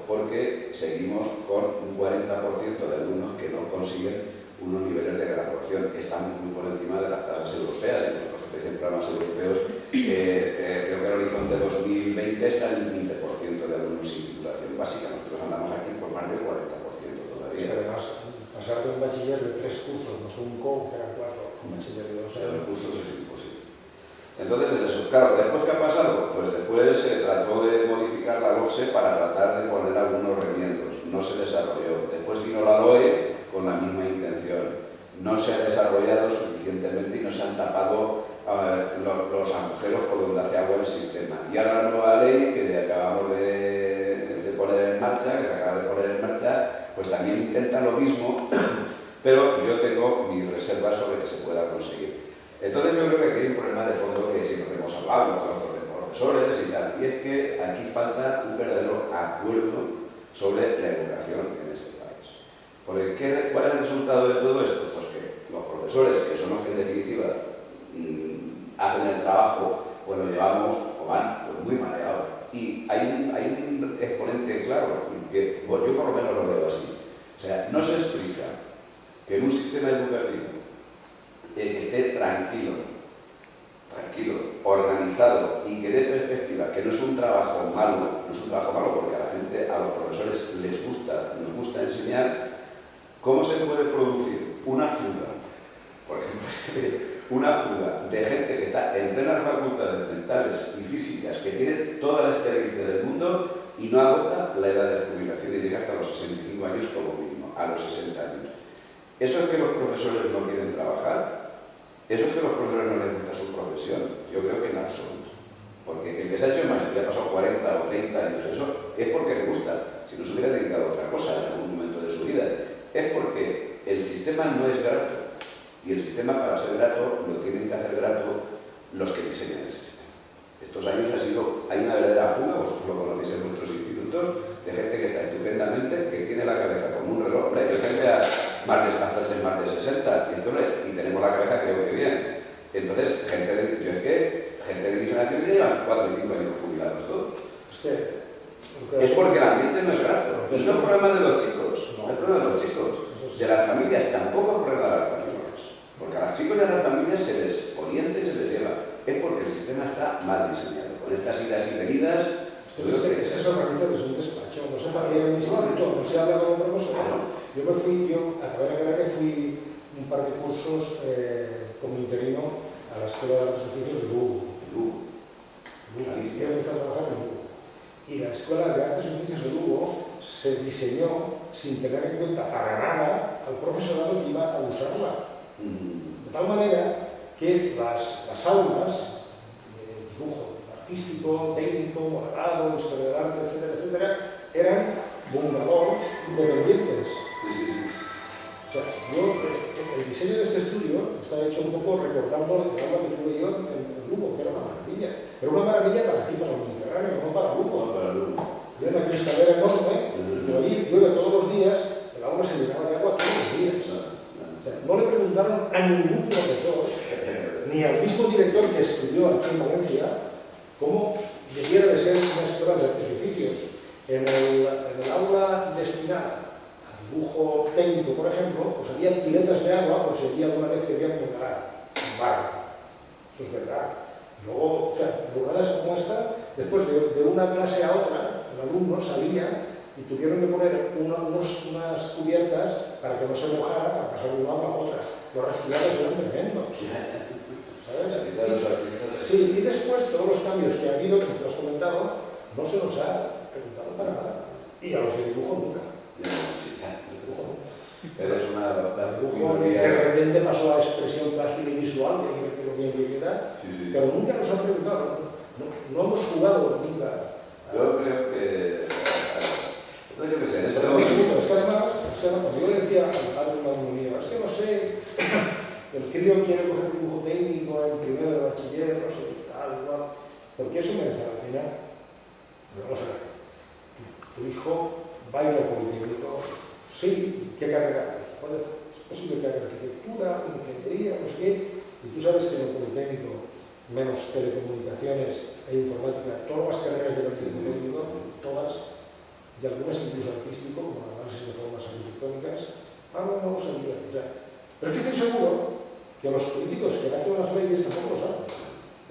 porque seguimos con un 40% de alumnos que no consiguen unos niveles de graduación, estamos muy por encima de las tasas europeas, y los que en programas europeos, creo que el horizonte 2020 está en el 15% de alumnos sin titulación básica, nosotros andamos aquí por más del 40% todavía. Y además, pasar de un bachiller de 3 cursos, más un COU, que eran 4, un bachiller de 2 años. Los cursos es imposible. Entonces, eso, claro, ¿después qué ha pasado? Pues después se trató de modificar la LOCSE para tratar de poner algunos remiendos. No se desarrolló. Después vino la LOE con la misma intención. No se ha desarrollado suficientemente y no se han tapado los agujeros por donde hace agua el sistema. Y ahora la nueva ley que acabamos de poner en marcha, que se acaba de poner en marcha, pues también intenta lo mismo, pero yo tengo mis reservas sobre que se pueda conseguir. Entonces yo creo que aquí hay un problema de fondo que siempre hemos hablado con otros profesores y tal, y es que aquí falta un verdadero acuerdo sobre la educación en este país. Porque ¿cuál es el resultado de todo esto? Pues que los profesores, que son los que en definitiva hacen el trabajo, pues lo llevamos o van pues, muy mareados. Y hay un exponente claro, que pues, yo por lo menos lo veo así. O sea, no se explica que en un sistema educativo que esté tranquilo, organizado y que dé perspectiva, que no es un trabajo malo, porque a la gente, a los profesores nos gusta enseñar cómo se puede producir una fuga, por ejemplo, una fuga de gente que está en plenas facultades mentales y físicas, que tiene toda la experiencia del mundo y no agota la edad de jubilación y llega hasta los 65 años como mínimo, a los 60 años. ¿Eso es que los profesores no quieren trabajar? ¿Eso es que los profesores no les gusta su profesión? Yo creo que en absoluto. Porque el que se ha hecho maestría, ha pasado 40 o 30 años, eso es porque le gusta. Si no se hubiera dedicado a otra cosa en algún momento de su vida, es porque el sistema no es grato. Y el sistema, para ser grato, lo tienen que hacer grato los que diseñan el sistema. Estos años hay una verdadera fuga, vosotros lo conocéis en vuestros institutos, de gente que está estupendamente, que tiene la cabeza como un reloj. Hombre, yo gente hasta más de 60, y tenemos la cabeza creo que bien. Entonces, gente de mi generación que llevan 4 y 5 años jubilados todos. Es porque el ambiente no es grato. No es un problema de los chicos, no es problema de los chicos. De las familias tampoco es problema de las familias. Porque a los chicos y a las familias se les orienta y se les lleva. Es porque el sistema está mal diseñado. Con estas idas y venidas. Es que se organiza desde un despacho, no se va a ir a un instituto, no se habla con un profesor. Yo Yo acabé la carrera y fui un par de cursos como interino a la Escuela de Artes y Oficios de Lugo. Yo empecé a trabajar en Lugo. Y la Escuela de Artes y Oficios de Lugo se diseñó sin tener en cuenta para nada al profesorado que iba a usarla. De tal manera que las aulas de dibujo artístico, técnico, modelado, historia del arte, etcétera, etcétera, eran bungalows independientes. O sea, el diseño de este estudio está hecho un poco recordando el aula que tuve yo en Lugo, que era una maravilla. Pero una maravilla para aquí, para el Mediterráneo, no para Lugo. Era una cristalera enorme, pero allí llueve todos los días, el agua se llenaba de agua todos los días. O sea, no le preguntaron a ningún profesor, ni al mismo director que estudió aquí en Valencia, cómo debiera de ser una escuela de artes y oficios. En el aula destinada dibujo técnico, por ejemplo, pues había piletas de agua por si había alguna vez que querían montar un barco. Eso es verdad. Y luego, o sea, burradas como esta, después de una clase a otra, el alumno salía y tuvieron que poner unas cubiertas para que no se mojara, para pasar de una aula a otra. Los resfriados eran tremendos. ¿Sabes? Sí, y después todos los cambios que ha habido, que te has comentado, no se nos ha preguntado para nada. Y a los de dibujo nunca. Eres una dibujo que de repente pasó a la expresión plástica y visual, que lo bien que queda, pero nunca nos han preguntado, no hemos jugado nunca. Yo creo que... yo qué sé, es que además, cuando yo le decía al padre de un mío, es que no sé, el crío quiere coger dibujo técnico en primero de bachiller, no sé, tal, igual, porque eso merece la pena. Vamos a ver, tu hijo va a ir al Politécnico, sí, ¿qué carrera? Pues es posible que haga arquitectura, ingeniería, no sé qué, y tú sabes que en el Politécnico, menos telecomunicaciones e informática, todas las carreras del Politécnico, todas, y algunas incluso artístico, como el análisis de formas arquitectónicas, no lo sabía. O sea, pero es que estoy seguro que los políticos que hacen las leyes tampoco lo saben.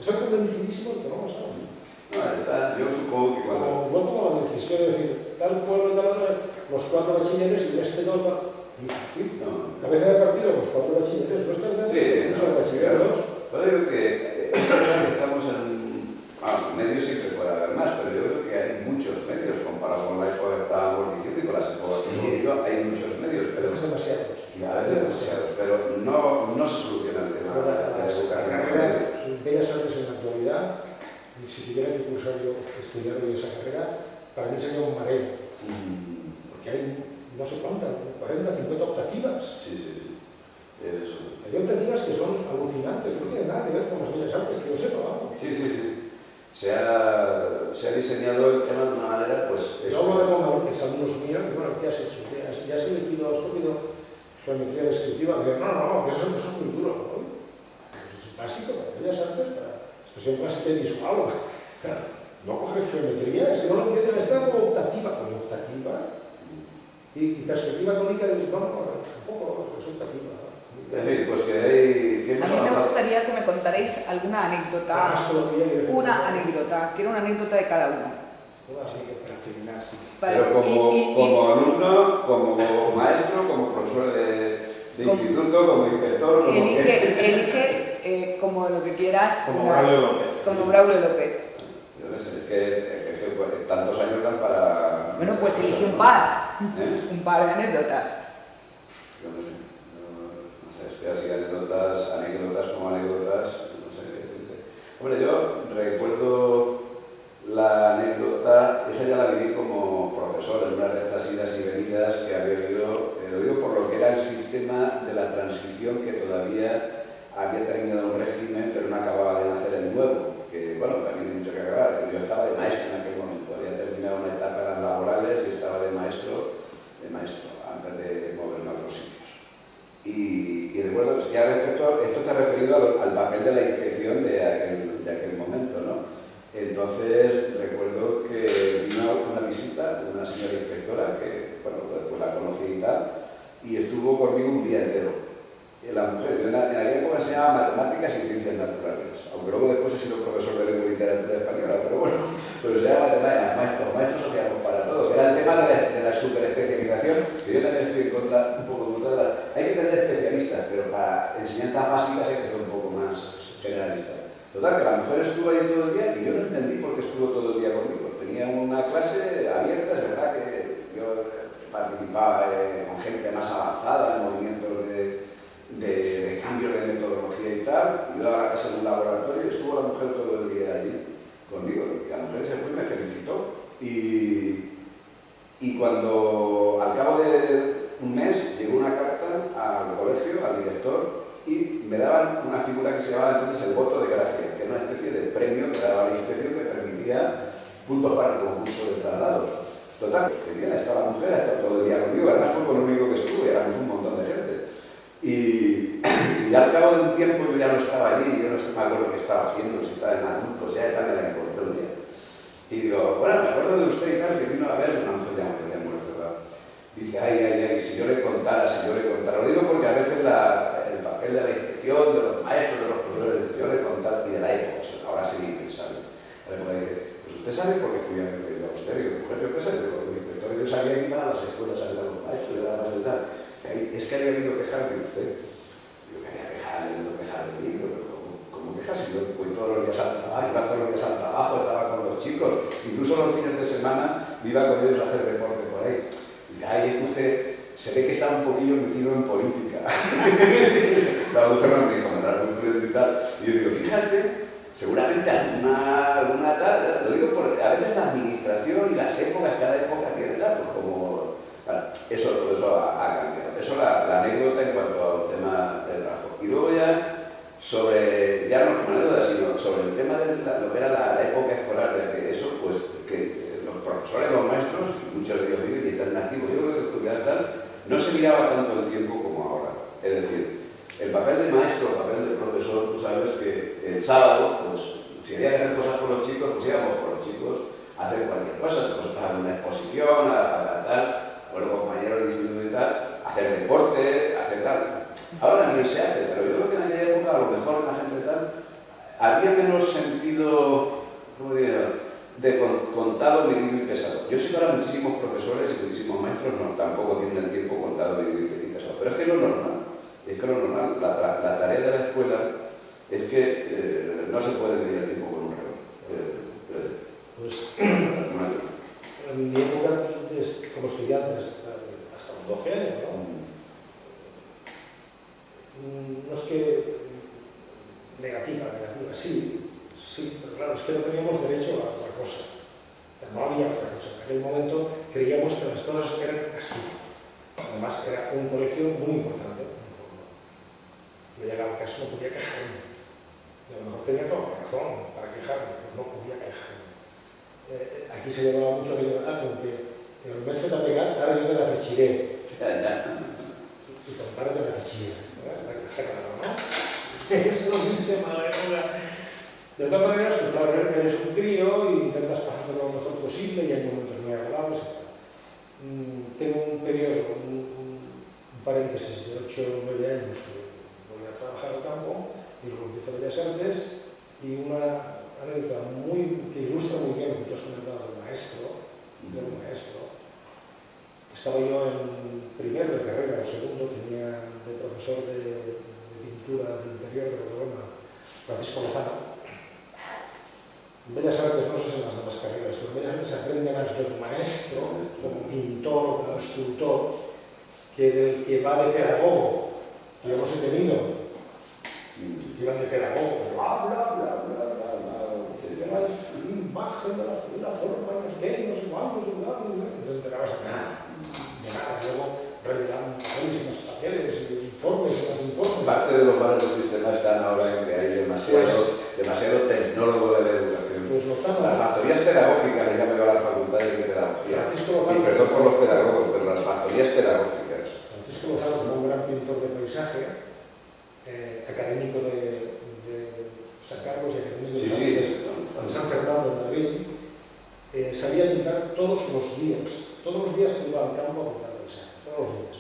Estoy convencidísimo de que no lo saben. Yo supongo que cuando... Igual como la decisión de decir, tal pueblo, tal otro, los 4 bachilleres y este no, muy fácil. Cabeza de partido, los 4 bachilleres, no es cabeza de partido, los bachilleros. Yo digo que estamos en medios siempre puede haber más, pero yo creo que hay muchos medios comparado con la época que estábamos diciendo y con las épocas que hemos vivido, hay muchos medios, pero a veces demasiados. A veces demasiados, pero no se soluciona el tema de la educación. Bellas Artes en la actualidad, y si tuviera que cursar yo, estudiar esa carrera, para mí sería un mareo. Porque hay no sé cuántas, 40, 50 optativas. Sí. Eso. Hay optativas que son alucinantes, no tienen nada que ver con las bellas artes, que yo sepa, vamos. Sí. Se ha diseñado el tema de una manera, pues... Yo hablo de exalumnos míos, bueno, ¿qué has hecho? ¿Ya has elegido, has cogido geometría descriptiva? Que no, que eso es muy duro, ¿no? Pues es básico para bellas artes, para expresión plástica y visual. No coges geometría, es que no lo entienden, está como optativa. Y perspectiva tónica, tampoco es optativa. En fin, pues que hay... A mí me gustaría que me contarais alguna anécdota. Una anécdota. Quiero una anécdota de cada uno. Pero como alumno, como maestro, como profesor de instituto, como inspector... Como elige como lo que quieras. Como Braulio López. Como Braulio López. Yo no sé, es que tantos años dan para... Bueno, pues elige un par. Un par de anécdotas. Yo no sé. Es que así anécdotas como anécdotas, no sé qué decirte. Hombre, yo recuerdo la anécdota, esa ya la viví como profesor en una de estas idas y venidas que había habido, lo digo por lo que era el sistema de la transición que todavía había terminado un régimen, pero no acababa de nacer el nuevo, que bueno, también hay mucho que acabar. Yo estaba de maestro en aquel momento, había terminado una etapa en las laborales y estaba de maestro, antes de moverme a otros sitios. Y recuerdo, ya respecto, esto está referido al papel de la inspección de aquel momento, ¿no? Entonces recuerdo que vino una visita de una señora inspectora que, bueno, después la conocí y tal, y estuvo conmigo un día entero. Y la mujer, yo en aquella época enseñaba matemáticas y ciencias naturales, aunque luego después he sido profesor de lengua y literatura española, pero bueno, pero se llama matemáticas, maestros sociales para todo, que era el tema de la superespecialización, que yo también estoy en contra enseñanzas básicas hay que ser un poco más generalista. Total, que la mujer estuvo ahí todo el día y yo no entendí por qué estuvo todo el día conmigo. Tenía una clase abierta, es verdad que yo participaba con gente más avanzada en movimientos de cambio de metodología y tal. Yo daba la clase en un laboratorio y estuvo la mujer todo el día allí conmigo. Y la mujer se fue y me felicitó. Y cuando al cabo de un mes llegó una carta al colegio, al director, y me daban una figura que se llamaba entonces el voto de gracia, que era una especie de premio que daba la inspección que permitía puntos para el concurso de traslados. Total, que bien, estaba la mujer, ha estado todo el día conmigo, además fue con lo único que estuve, éramos un montón de gente. Y al cabo de un tiempo yo ya no estaba allí, yo no me acuerdo qué estaba haciendo, si estaba en adultos, ya me la encontré un día. Y digo, bueno, me acuerdo de usted y tal, que vino a ver una mujer ya me había muerto, ¿verdad? Dice, ay, si yo le contara, Lo digo porque a veces el papel de la inspección, de los maestros, de los profesores, dice, yo le contara, y de la época, o sea, ahora sí pensando. La época dice, pues usted sabe por qué fui a pedir a usted, y digo, mujer, yo qué sé, porque el inspector yo sabía que iban a las escuelas a ver a los maestros, y era más de tal. Es que había habido quejar de usted. Yo que había quejar de mí, pero ¿cómo quejas? Si yo voy todos los días al trabajo, iba todos los días al trabajo, estaba con los chicos, incluso los fines de semana iba con ellos a hacer deporte por ahí. Y ay, es que usted se ve que está un poquillo metido en política. La mujer me dijo, me da muy prudente y tal. Y yo digo, fíjate, seguramente alguna tal, lo digo porque a veces la administración y las épocas, cada época tiene tal, pues como... Bueno, todo eso ha cambiado. Eso la anécdota en cuanto al tema del trabajo. Y luego ya, ya no como anécdota, sino sobre el tema de lo que era la época escolar, de que eso, pues, que los profesores, los maestros, muchos de ellos viven y están nativos, yo creo que estudiar tal, no se miraba tanto el tiempo como ahora. Es decir, el papel de maestro, el papel de profesor, tú sabes que el sábado, pues, si había que hacer cosas con los chicos, pues íbamos con los chicos a hacer cualquier cosa, pues a una exposición, a tal, con los compañeros de instituto y tal, hacer deporte, hacer tal. Ahora también se hace, pero yo creo que en aquella época, a lo mejor la gente tal, había menos sentido, ¿cómo diría?, de contado, medido y pesado. Yo sé que ahora muchísimos profesores y muchísimos maestros tampoco tienen el tiempo contado, medido y pesado, pero es que lo normal, la tarea de la escuela es que no se puede medir el tiempo con un reloj. Pues, en mi época, como estudiante, hasta los 12 años, ¿no? No es que negativa, sí, pero claro, es que no teníamos derecho a otra cosa. O sea, no había otra cosa. En aquel momento creíamos que las cosas eran así. Además, era un colegio muy importante. Yo llegaba a casa, no podía quejarme. Y a lo mejor tenía toda la razón para quejarme, pues no podía quejarme. Aquí se llevaba mucho como que el mes de la pegada, ahora yo me la fechiré. Y comparte la fechilla. Está claro, ¿no? Ese es el sistema de la... De todas maneras, pues la verdad es que eres un crío y intentas pasarte lo mejor posible y hay momentos muy agradables. Tengo un periodo, un paréntesis de 8 o 9 años que voy a trabajar al campo y luego empiezo Bellas Artes y una anécdota que ilustra muy bien lo que tú has comentado del maestro. Estaba yo en primero de carrera o segundo, tenía de profesor de pintura de interior de Barcelona, Francisco Lozano. En Bellas Artes, no sé si en las demás carreras, pero en Bellas Artes se aprende más de un maestro, como pintor, como escultor, que del que va de pedagogo. Yo hemos tenido, iban de pedagogos, bla, bla, bla, bla, bla, bla, la imagen de la forma, los que, no sé cuántos, no te enterabas de nada. Luego revelan muchísimos papeles, informes y más informes. Parte de los males del sistema están ahora en que hay demasiado tecnólogo de la educación. Pues las factorías pedagógicas, le llamo yo a las facultades de pedagogía. Y perdón por los pedagogos, pero las factorías pedagógicas. Francisco Lozano, como un gran pintor de paisaje, académico de San Carlos y académico de San Fernando en Madrid, sabía pintar todos los días que iba al campo a pintar paisaje, todos los días.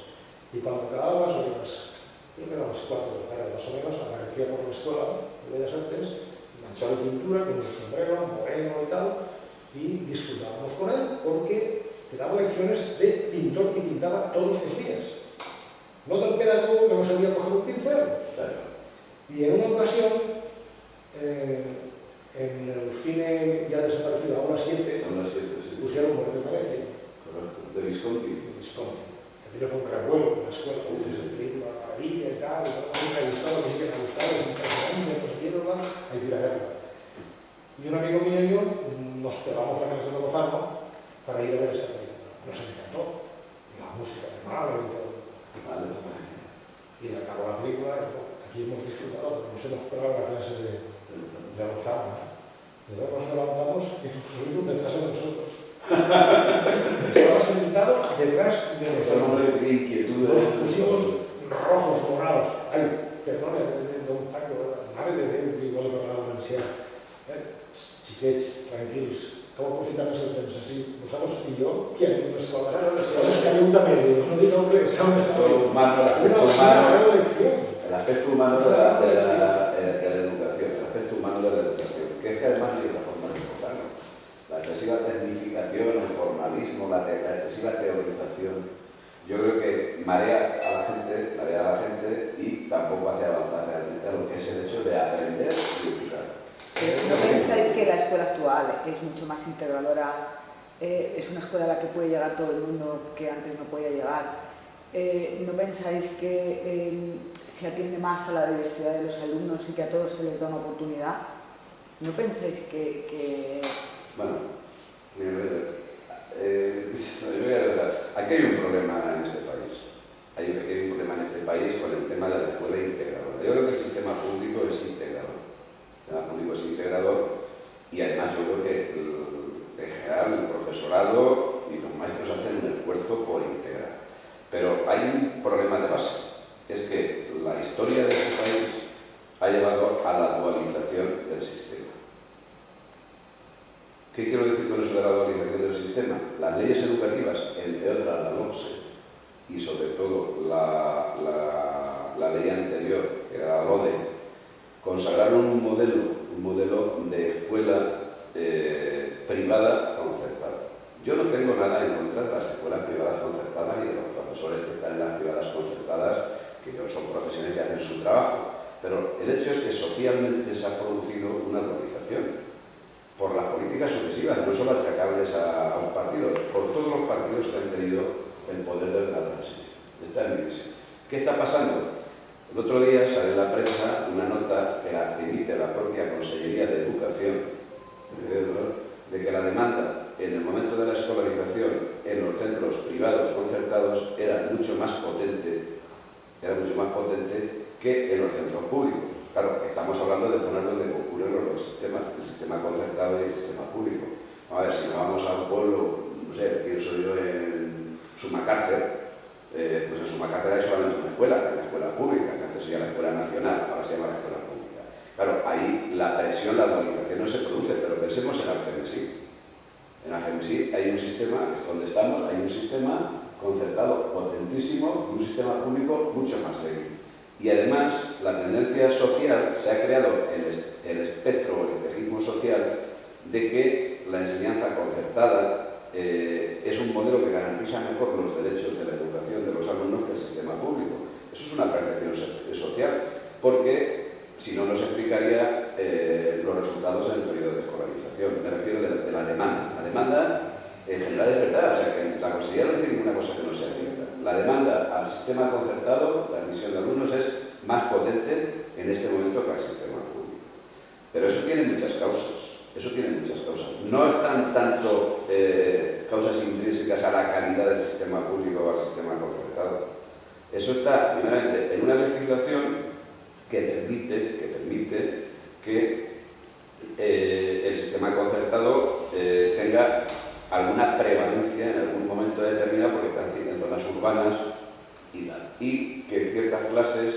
Y cuando acababa sobre creo que eran las 4 de la tarde más o menos, aparecía por la escuela de Bellas Artes, manchado de pintura, con su sombrero, moreno y tal, y disfrutábamos con él porque te daba lecciones de pintor que pintaba todos los días. no tan pedagogo que no sabía coger un pincel. Y en una ocasión, en el cine ya desaparecido, Aula 7, pusieron Muerte parece. Correcto, de Visconti. Aquello fue un revuelo en la escuela, película maravilla y tal, a mí me gustaba, que sí que me gustaba, es impresionante, pues quiero hay que ir a verla. Y un amigo mío y yo nos pegamos la cabeza de Lozano para ir a ver esta película. Nos encantó. Y la música de Mahler y todo. Y acabó la película y bueno, aquí hemos disfrutado, nos hemos pegado la clase de Lozano. Y luego nos levantamos y nos subimos detrás de nosotros. Estaba sentado detrás de nosotros. Los pusimos rojos, morados. Ay, perdone, don Paco, madre de Déu, igual que la anciana. Xiquets, tranquils, com aprofitar més el temps així? Vosaltres i jo, qui ha fet una escola? Vosaltres que un també, no dic que s'ha el aspecto humano de la educación, el aspecto humano de la educación, que es que además hay otra forma de enfocarlo. La excesiva tecnificación, el formalismo, la excesiva teorización, yo creo que marea a la gente y tampoco hace avanzar realmente a lo que es el hecho de aprender y educar. ¿No pensáis que la escuela actual es mucho más integradora? Es una escuela a la que puede llegar todo el mundo que antes no podía llegar. ¿No pensáis que se atiende más a la diversidad de los alumnos y que a todos se les da una oportunidad? ¿No pensáis que... Bueno, aquí hay un problema en este país. Hay un problema en este país con el tema de la escuela integradora. Yo creo que el sistema público es integrador. El sistema público es integrador y además yo creo que en general el profesorado y los maestros hacen un esfuerzo por integrar. Pero hay un problema de base, es que la historia de este país ha llevado a la dualización del sistema. ¿Qué quiero decir con eso de la dualización del sistema? Las leyes educativas, entre otras la LOMSE y sobre todo la ley anterior, que era la LODE, consagraron un modelo de escuela privada concertada. Yo no tengo nada en contra de las escuelas privadas concertadas y de los profesores que están en las privadas concertadas, que son profesionales que hacen su trabajo, pero el hecho es que socialmente se ha producido una dualización por las políticas sucesivas, no solo achacables a los partidos, por todos los partidos que han tenido el poder de la transición. ¿Qué está pasando? El otro día sale en la prensa una nota que emite la propia Consellería de Educación de que la demanda en el momento de la escolarización en los centros privados concertados era mucho más potente que en los centros públicos. Claro, estamos hablando de zonas donde concurren los dos sistemas, el sistema concertado y el sistema público. A ver, si nos vamos a un pueblo, no sé, pienso yo en Sumacárcer, pues en Sumacárcer hay solamente una escuela, la escuela pública, que antes era la escuela nacional, ahora se llama la escuela pública. Claro, ahí la presión, la dualización no se produce, pero pensemos en Algemesí. En Algemesí hay un sistema, que es donde estamos, hay un sistema concertado potentísimo y un sistema público mucho más débil. Y además, la tendencia social, se ha creado el espectro o el espejismo social de que la enseñanza concertada es un modelo que garantiza mejor los derechos de la educación de los alumnos que el sistema público. Eso es una percepción social, porque si no nos explicaría los resultados en el periodo de escolarización. Me refiero de la demanda. La demanda en general es verdad, o sea que la Consellería no dice ninguna cosa que no sea cierta. La demanda al sistema concertado, la admisión de alumnos, es más potente en este momento que al sistema público. Pero eso tiene muchas causas. No están tanto causas intrínsecas a la calidad del sistema público o al sistema concertado. Eso está, primeramente, en una legislación que permite que el sistema concertado tenga alguna prevalencia en algún momento determinado, porque están en zonas urbanas y tal. Y que ciertas clases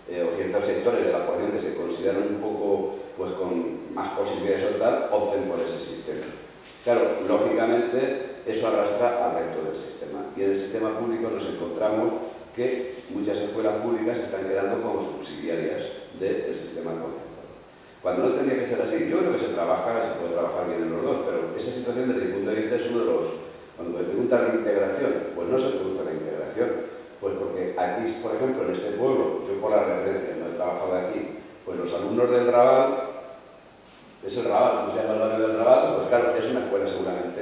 o ciertos sectores de la población que se consideran un poco pues, con más posibilidades o tal, opten por ese sistema. Claro, lógicamente eso arrastra al resto del sistema. Y en el sistema público nos encontramos que muchas escuelas públicas están quedando como subsidiarias del sistema concertado. Cuando no tendría que ser así, yo creo que se puede trabajar bien en los dos, pero esa situación desde mi punto de vista es uno de los... Cuando me preguntan de integración, pues no se produce la integración, pues porque aquí, por ejemplo, en este pueblo, yo por la referencia, no he trabajado aquí, pues los alumnos del Raval, es el Raval, ¿cómo se llama el barrio del Raval? Pues claro, es una escuela seguramente,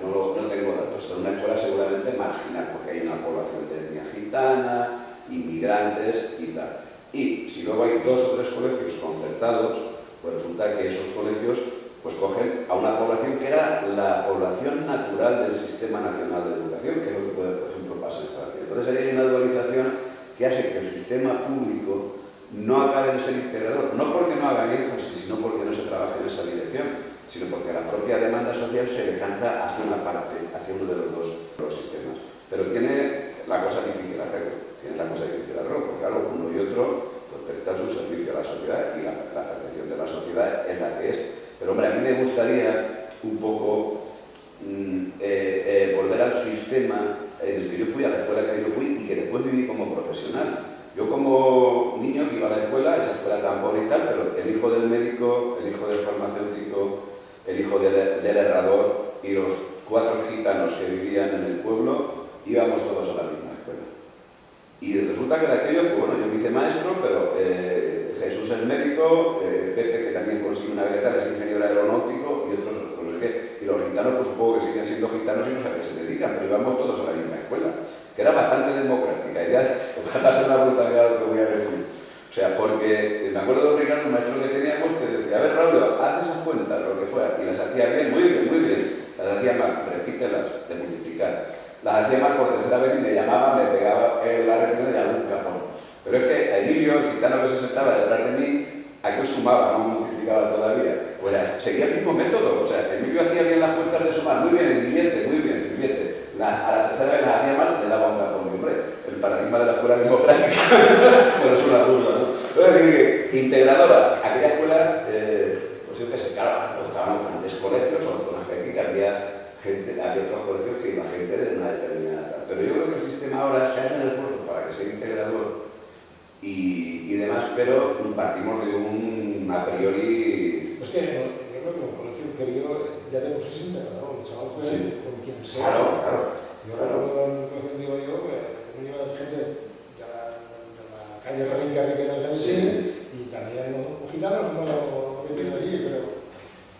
no tengo datos, es una escuela seguramente marginal, porque hay una población de etnia gitana, inmigrantes y tal. Y si luego hay 2 o 3 colegios concertados, pues resulta que esos colegios pues cogen a una población que era la población natural del Sistema Nacional de Educación, que es lo que puede, por ejemplo, pasar en Francia. Entonces hay una dualización que hace que el sistema público no acabe de ser integrador, no porque no haga énfasis, sino porque no se trabaje en esa dirección, sino porque la propia demanda social se decanta hacia una parte, hacia uno de los dos sistemas. Pero tiene la cosa difícil arreglo, porque claro, uno y otro pues, prestan su servicio a la sociedad y la percepción de la sociedad es la que es. Pero hombre, a mí me gustaría un poco volver al sistema en el que yo fui, a la escuela que yo fui y que después viví como profesional. Yo como niño que iba a la escuela, esa escuela tan pobre y tal, pero el hijo del médico, el hijo del farmacéutico, el hijo del herrador y los 4 gitanos que vivían en el pueblo, íbamos todos a la misma escuela. Y resulta que de aquello, pues bueno, yo me hice maestro, pero Jesús es médico, Pepe, que también consigue una beca, es ingeniero aeronáutico, y otros, pues no sé qué. Y los gitanos, pues supongo que siguen siendo gitanos y no sé a qué se dedican, pero íbamos todos a la misma escuela, que era bastante democrática. Y ya va a ser una brutalidad lo que voy a decir. O sea, porque me acuerdo de Ricardo, un maestro que teníamos, que decía, a ver, Raúl, haz esas cuentas, lo que fuera, y las hacía bien, muy bien, muy bien. Las hacía mal, repítelas, de multiplicar. Las hacía mal por tercera vez y me llamaba, me pegaba en la reunión de algún cajón. Pero es que a Emilio, el gitano que se sentaba detrás de mí, aquel sumaba, no multiplicaba todavía. Pues seguía el mismo método. O sea, Emilio hacía bien las cuentas de sumar, muy bien, el billete, muy bien, el billete. A la tercera vez las hacía mal, le daba un cajón. Hombre, el paradigma de la escuela democrática, bueno, es una burla, ¿no? Entonces, integradora, aquella escuela, pues yo que sé, claro, estaban los grandes colegios o zonas que había gente, había otros colegios que iba gente de una determinada. Pero yo creo que el sistema ahora se hace el esfuerzo para que sea integrador y demás, pero partimos de un a priori. Es que yo creo que un colegio querido ya de por sí es integrador, el chaval puede Sí. con quien sea. Claro, claro. Yo recuerdo en un colegio, digo yo, que tenía gente de la calle Relinga que queda en el Sí. y también gitanos, no he vivido allí, pero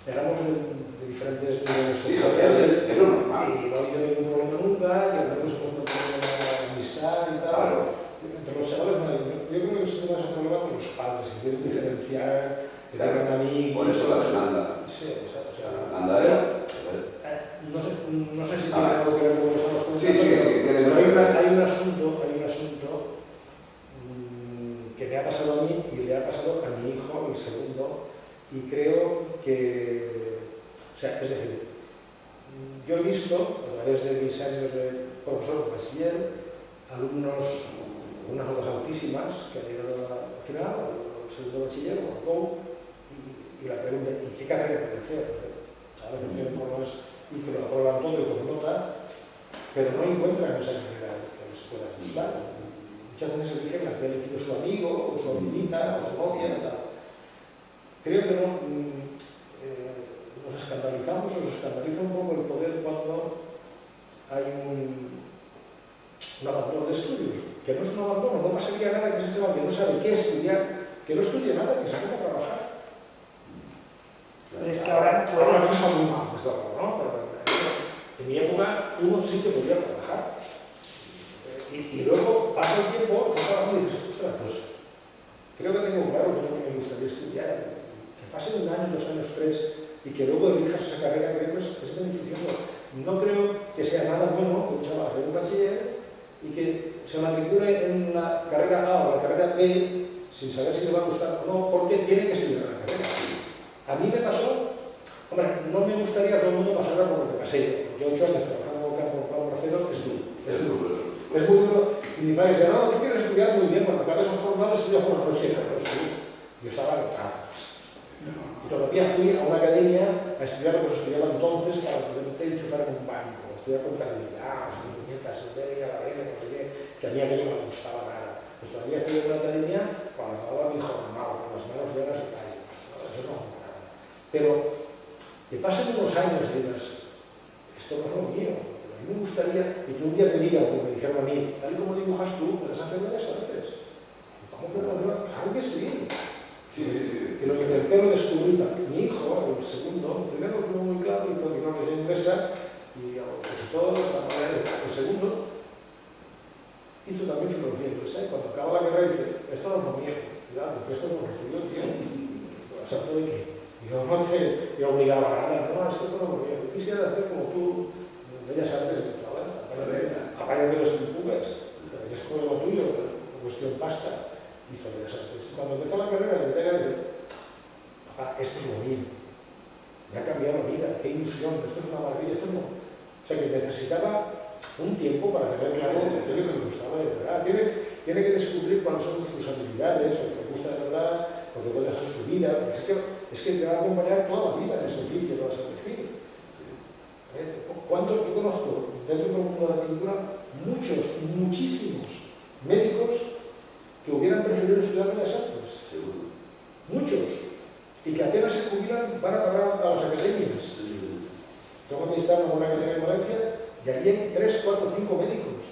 éramos de diferentes niveles Sí, sociales. sociales, es lo normal. Y no había ningún problema nunca, y al menos hemos mantenido una amistad y tal. Claro. Entre los chavales, no hay. Yo creo que eso es un problema con los padres, si quieres diferenciar, que Claro. tengan amigos. Por eso la demanda. Sí, o sea, La demanda era. no sé si tiene algo que ver con lo que estamos comentando. Sí, tiene pero mucho que ver. hay un asunto que me ha pasado a mí y le ha pasado a mi hijo, el segundo, y creo que, o sea, es decir, yo he visto a través de mis años de profesor bachiller alumnos con unas notas altísimas que han llegado al final, al segundo bachiller o al GO, y la pregunta, ¿y qué carrera puede hacer? ¿Sabes? No tienen problemas y que lo aprueban todo y con nota, pero no encuentran esa carrera que les pueda gustar. Muchas veces eligen la que ha elegido su amigo, o su amiguita, o su novia, tal. Creo que no, nos escandaliza un poco el poder cuando hay un abandono de estudios, que no es un abandono, no pasaría nada que ese chaval que no sabe qué estudiar, que no estudie nada, que se ponga a trabajar. Pero es que ahora no puede. Ahora no está muy mal, desde luego, ¿no? Pero en mi época uno sí que podía trabajar. Y luego pasa el tiempo, estás trabajando y dices, ostras, pues creo que tengo claro que es lo que me gustaría estudiar. Que pasen 1 año, 2 años, 3 y que luego elijas esa carrera, creo que es beneficioso. No creo que sea nada bueno que un chaval haga un bachiller y que se matricule en la carrera A o la carrera B sin saber si le va a gustar o no, porque tiene que estudiar la carrera. A mí me pasó, hombre, no me gustaría a todo el mundo pasar por lo que pasé. Yo 8 años trabajando como Pablo Marcelo es duro. Es muy duro. Y mi padre decía, no, tú quieres estudiar muy bien, cuando acabes un formado estudias por la noche. Yo estaba agotado. Y todavía fui a una academia a estudiar lo que se estudiaba entonces para poder enchufar en un banco, estudiar contabilidad, puñetas, a la vez, no sé qué, que a mí aquello no me gustaba nada. Pues todavía fui a una academia cuando acababa mi jornada, con las manos llenas de tallos. ¿No? Eso no me gustaba. Pero que pasen unos años y digas, esto no es lo mío. A mí mí me gustaría, y que un día te diga, como me dijeron a mí, tal y como dibujas tú, puedes hacer Bellas Artes. ¿Cómo que no? Claro que sí. Sí. Que lo intenté, lo descubrí. Mi hijo, el segundo, el primero lo tuvo muy claro, hizo economía inglesa y opositor, el segundo hizo también filología inglesa. Cuando acaba la carrera dice, esto no es lo mío, cuidado, porque esto no lo estudió el tío. O sea, ¿de qué? Y yo no te obligaba a nada, no, esto no es lo mío. Yo quisiera hacer como tú, Bellas Artes, apáñate los impugas, es como lo tuyo, cuestión pasta. Hizo Bellas Artes. Cuando empezó la carrera, le dije, papá, esto es lo mío. Me ha cambiado la vida, qué ilusión, esto es una maravilla, esto no. O sea, que necesitaba un tiempo para tener claro lo que me gustaba de verdad. Tiene que descubrir cuáles son sus habilidades, lo que le gusta de verdad, lo que puede hacer su vida. Es que te va a acompañar toda la vida en ese oficio que vas a elegir. ¿Cuánto yo conozco dentro del mundo de la pintura? Muchísimos médicos que hubieran preferido estudiar Bellas Artes. Seguro. Muchos. Y que apenas se jubilan van a parar a las academias. Tengo que estar en una academia en Valencia y allí hay 3, 4, 5 médicos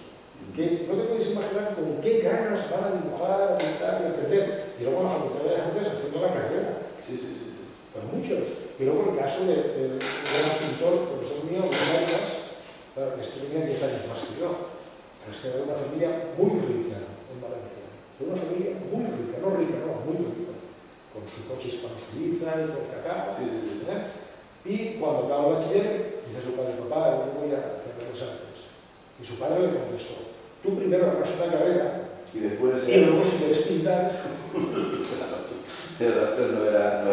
que no te puedes imaginar con qué ganas van a dibujar, a pintar y aprender. Y luego en la Facultad de Bellas Artes haciendo la carrera. Sí. Pero muchos. Y luego el caso de un gran pintor, profesor mío, claro, este tenía 10 años más que yo. Pero es que era una familia muy rica en Valencia. De una familia muy rica, no rica, no, muy rica. Con su coche hispano-suiza y con cacao. Sí. Y cuando acaba el bachiller, dice a su padre, papá, yo voy a hacer Bellas Artes. Y su padre le contestó, tú primero harás una carrera Y después... y luego si quieres pintar... Bellas Artes no era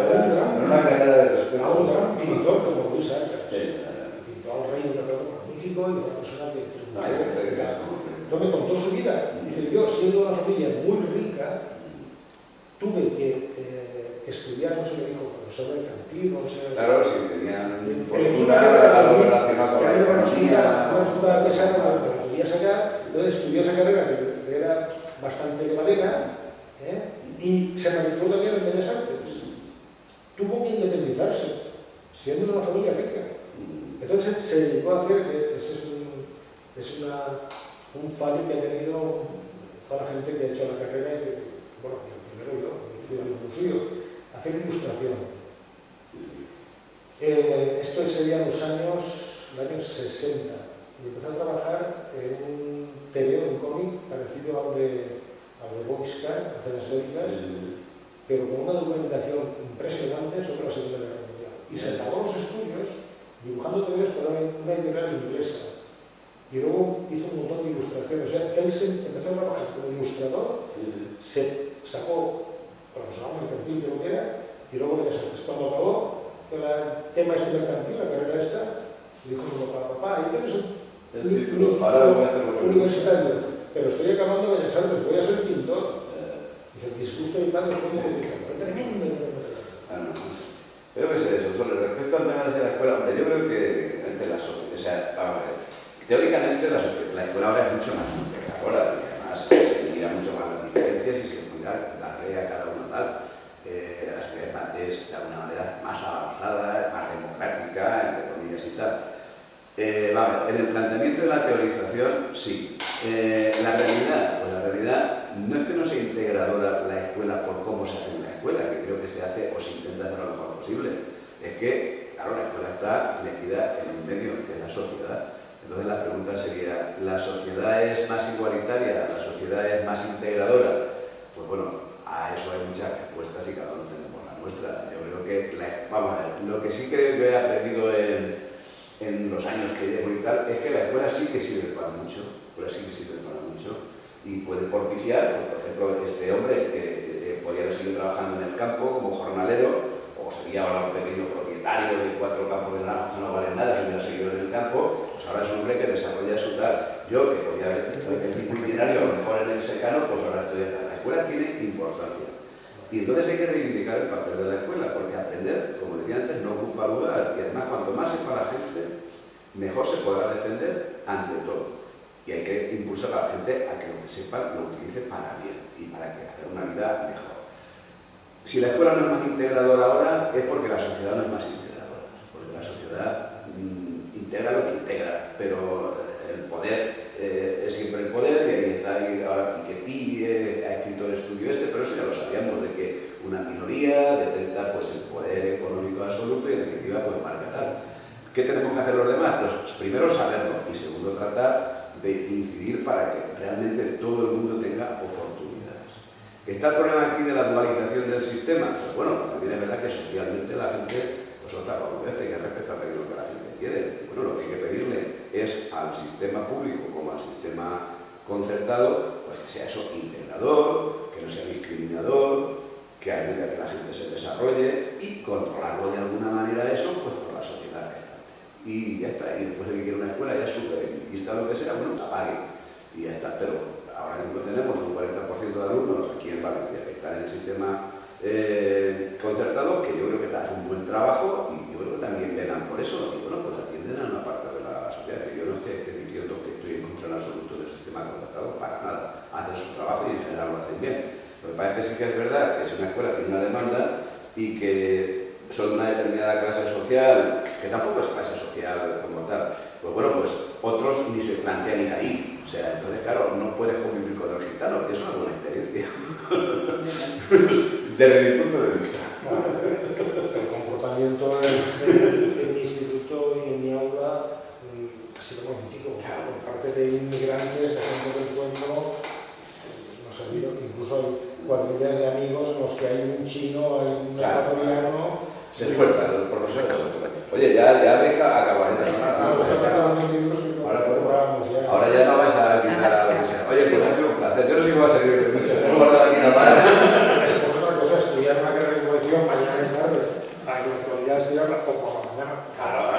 una carrera de respeto. A un gran pintor como Luis Arcas. Sí. Pintó al rey de un retrato magnífico y una persona que... No me contó su vida. Dice, yo siendo una familia muy rica, tuve que estudiar, no sé qué dijo, profesor mercantil, no sé... Claro, sí, tenían Elegí fortuna, algo relacionado con la economía. Una resulta artesana, la podía sacar, entonces estudió esa carrera que era bastante llevadera, y se matriculó también en Bellas Artes. Tuvo que independizarse, siendo una familia rica. Entonces se dedicó a hacer, que ese es un fallo que ha tenido toda la gente que ha hecho la carrera, y que, bueno, primero yo, fui al suyo, hacer ilustración. Esto sería los años 60. Y empecé a trabajar en un TVO, un cómic, parecido al de Boixcar, hacer las bélicas, pero con una documentación impresionante sobre la Segunda Guerra Mundial. Y se acabó los estudios dibujando TVOs para una editorial inglesa. Y luego hizo un montón de ilustraciones. O sea, él empezó a trabajar como ilustrador, se sacó profesional mercantil, creo que era, y luego Bellas Artes. Cuando acabó el tema este mercantil, la carrera esta, dijo su papá, ahí tienes el título, ahora voy a hacer lo que universitario, pero estoy acabando Bellas Artes, voy a ser pintor. Dice, el disgusto de mi padre fue muy tremendo. Pero que es eso, respecto al tema de la escuela, hombre, yo creo que entre la sociedad, o sea, vamos a ver, teóricamente la escuela ahora es mucho más integradora y además se mira mucho más las diferencias y se cuida darle a cada uno tal aspectos de alguna manera más avanzada, más democrática, entre comillas y tal. Vamos, en el planteamiento de la teorización, sí. La realidad no es que no sea integradora la escuela por cómo se hace en la escuela, que creo que se hace o se intenta hacer lo mejor posible. Es que, claro, la escuela está metida en un medio, que es la sociedad. Entonces la pregunta sería, ¿la sociedad es más igualitaria? ¿La sociedad es más integradora? Pues bueno, a eso hay muchas respuestas y cada uno tenemos la nuestra. Yo creo que, vamos a ver, lo que sí creo que he aprendido en los años que llevo y tal, es que la escuela sí que sirve para mucho, y puede propiciar, pues, por ejemplo, este hombre que podía haber seguido trabajando en el campo como jornalero, o sería ahora un pequeño propietario de 4 campos de naranjas que no valen nada si hubiera seguido en el campo, pues ahora es un hombre que desarrolla su tal. Yo, que podía haber hecho el tipo itinerario a lo mejor en el secano, pues ahora estoy acá. La escuela tiene importancia. Y entonces hay que reivindicar el papel de la escuela, porque aprender, como decía antes, no ocupa lugar. Y además, cuanto más sepa la gente, mejor se podrá defender ante todo. Y hay que impulsar a la gente a que lo que sepa lo utilice para bien y para que hacer una vida mejor. Si la escuela no es más integradora ahora, es porque la sociedad no es más integradora. Porque la sociedad integra lo que integra, pero el poder es siempre el poder, y ahí está ahora Piketty ha escrito el estudio pero eso ya lo sabíamos, de que una minoría detenta pues, el poder económico absoluto y en definitiva pues marca tal. ¿Qué tenemos que hacer los demás? Pues primero saberlo y segundo tratar de incidir para que realmente todo el mundo tenga oportunidades. ¿Está el problema aquí de la dualización del sistema? Pues bueno, también es verdad que socialmente la gente pues opta por hay que respetar lo que la gente quiere. Bueno, lo que hay que pedirle es al sistema público como al sistema concertado, pues que sea eso integrador, que no sea discriminador, que ayude a que la gente se desarrolle y controlarlo de alguna manera eso pues por la sociedad restante. Y ya está, y después de que quiera una escuela ya súper elitista o lo que sea, bueno, se apague y ya está. Pero ahora mismo tenemos un 40% de alumnos aquí en Valencia que están en el sistema concertado, que yo creo que hacen un buen trabajo y yo creo que también velan por eso, y bueno, pues atienden a una parte de la sociedad, que yo no esté diciendo que estoy en contra en absoluto del sistema concertado, para nada, hacen su trabajo y en general lo hacen bien. Lo que pasa es que sí que es verdad que si una escuela tiene una demanda y que son una determinada clase social, que tampoco es clase social como tal, pues bueno, pues otros ni se plantean ir ahí. O sea, entonces claro, no puedes convivir con el gitano, que es una buena experiencia. Desde mi punto de vista. Bueno, el comportamiento en mi instituto y en mi aula ha sido magnífico. Por parte de inmigrantes, de gente del pueblo, nos ha habido, incluso hay cuadrillas de amigos en los que hay un chino, hay un ecuatoriano. Se esfuerza, el profesor se esfuerza. Oye, ya ves que acabaré de sonar. Ahora ya no vais a quitar a lo que sea. Oye, pues ha sido un placer. Yo no digo va a servir de mucho. No guardo aquí nada más. Es otra cosa, estudiar una carrera de cohesión mañana y tarde. Para que la actualidad estudiarla o por la mañana. Claro,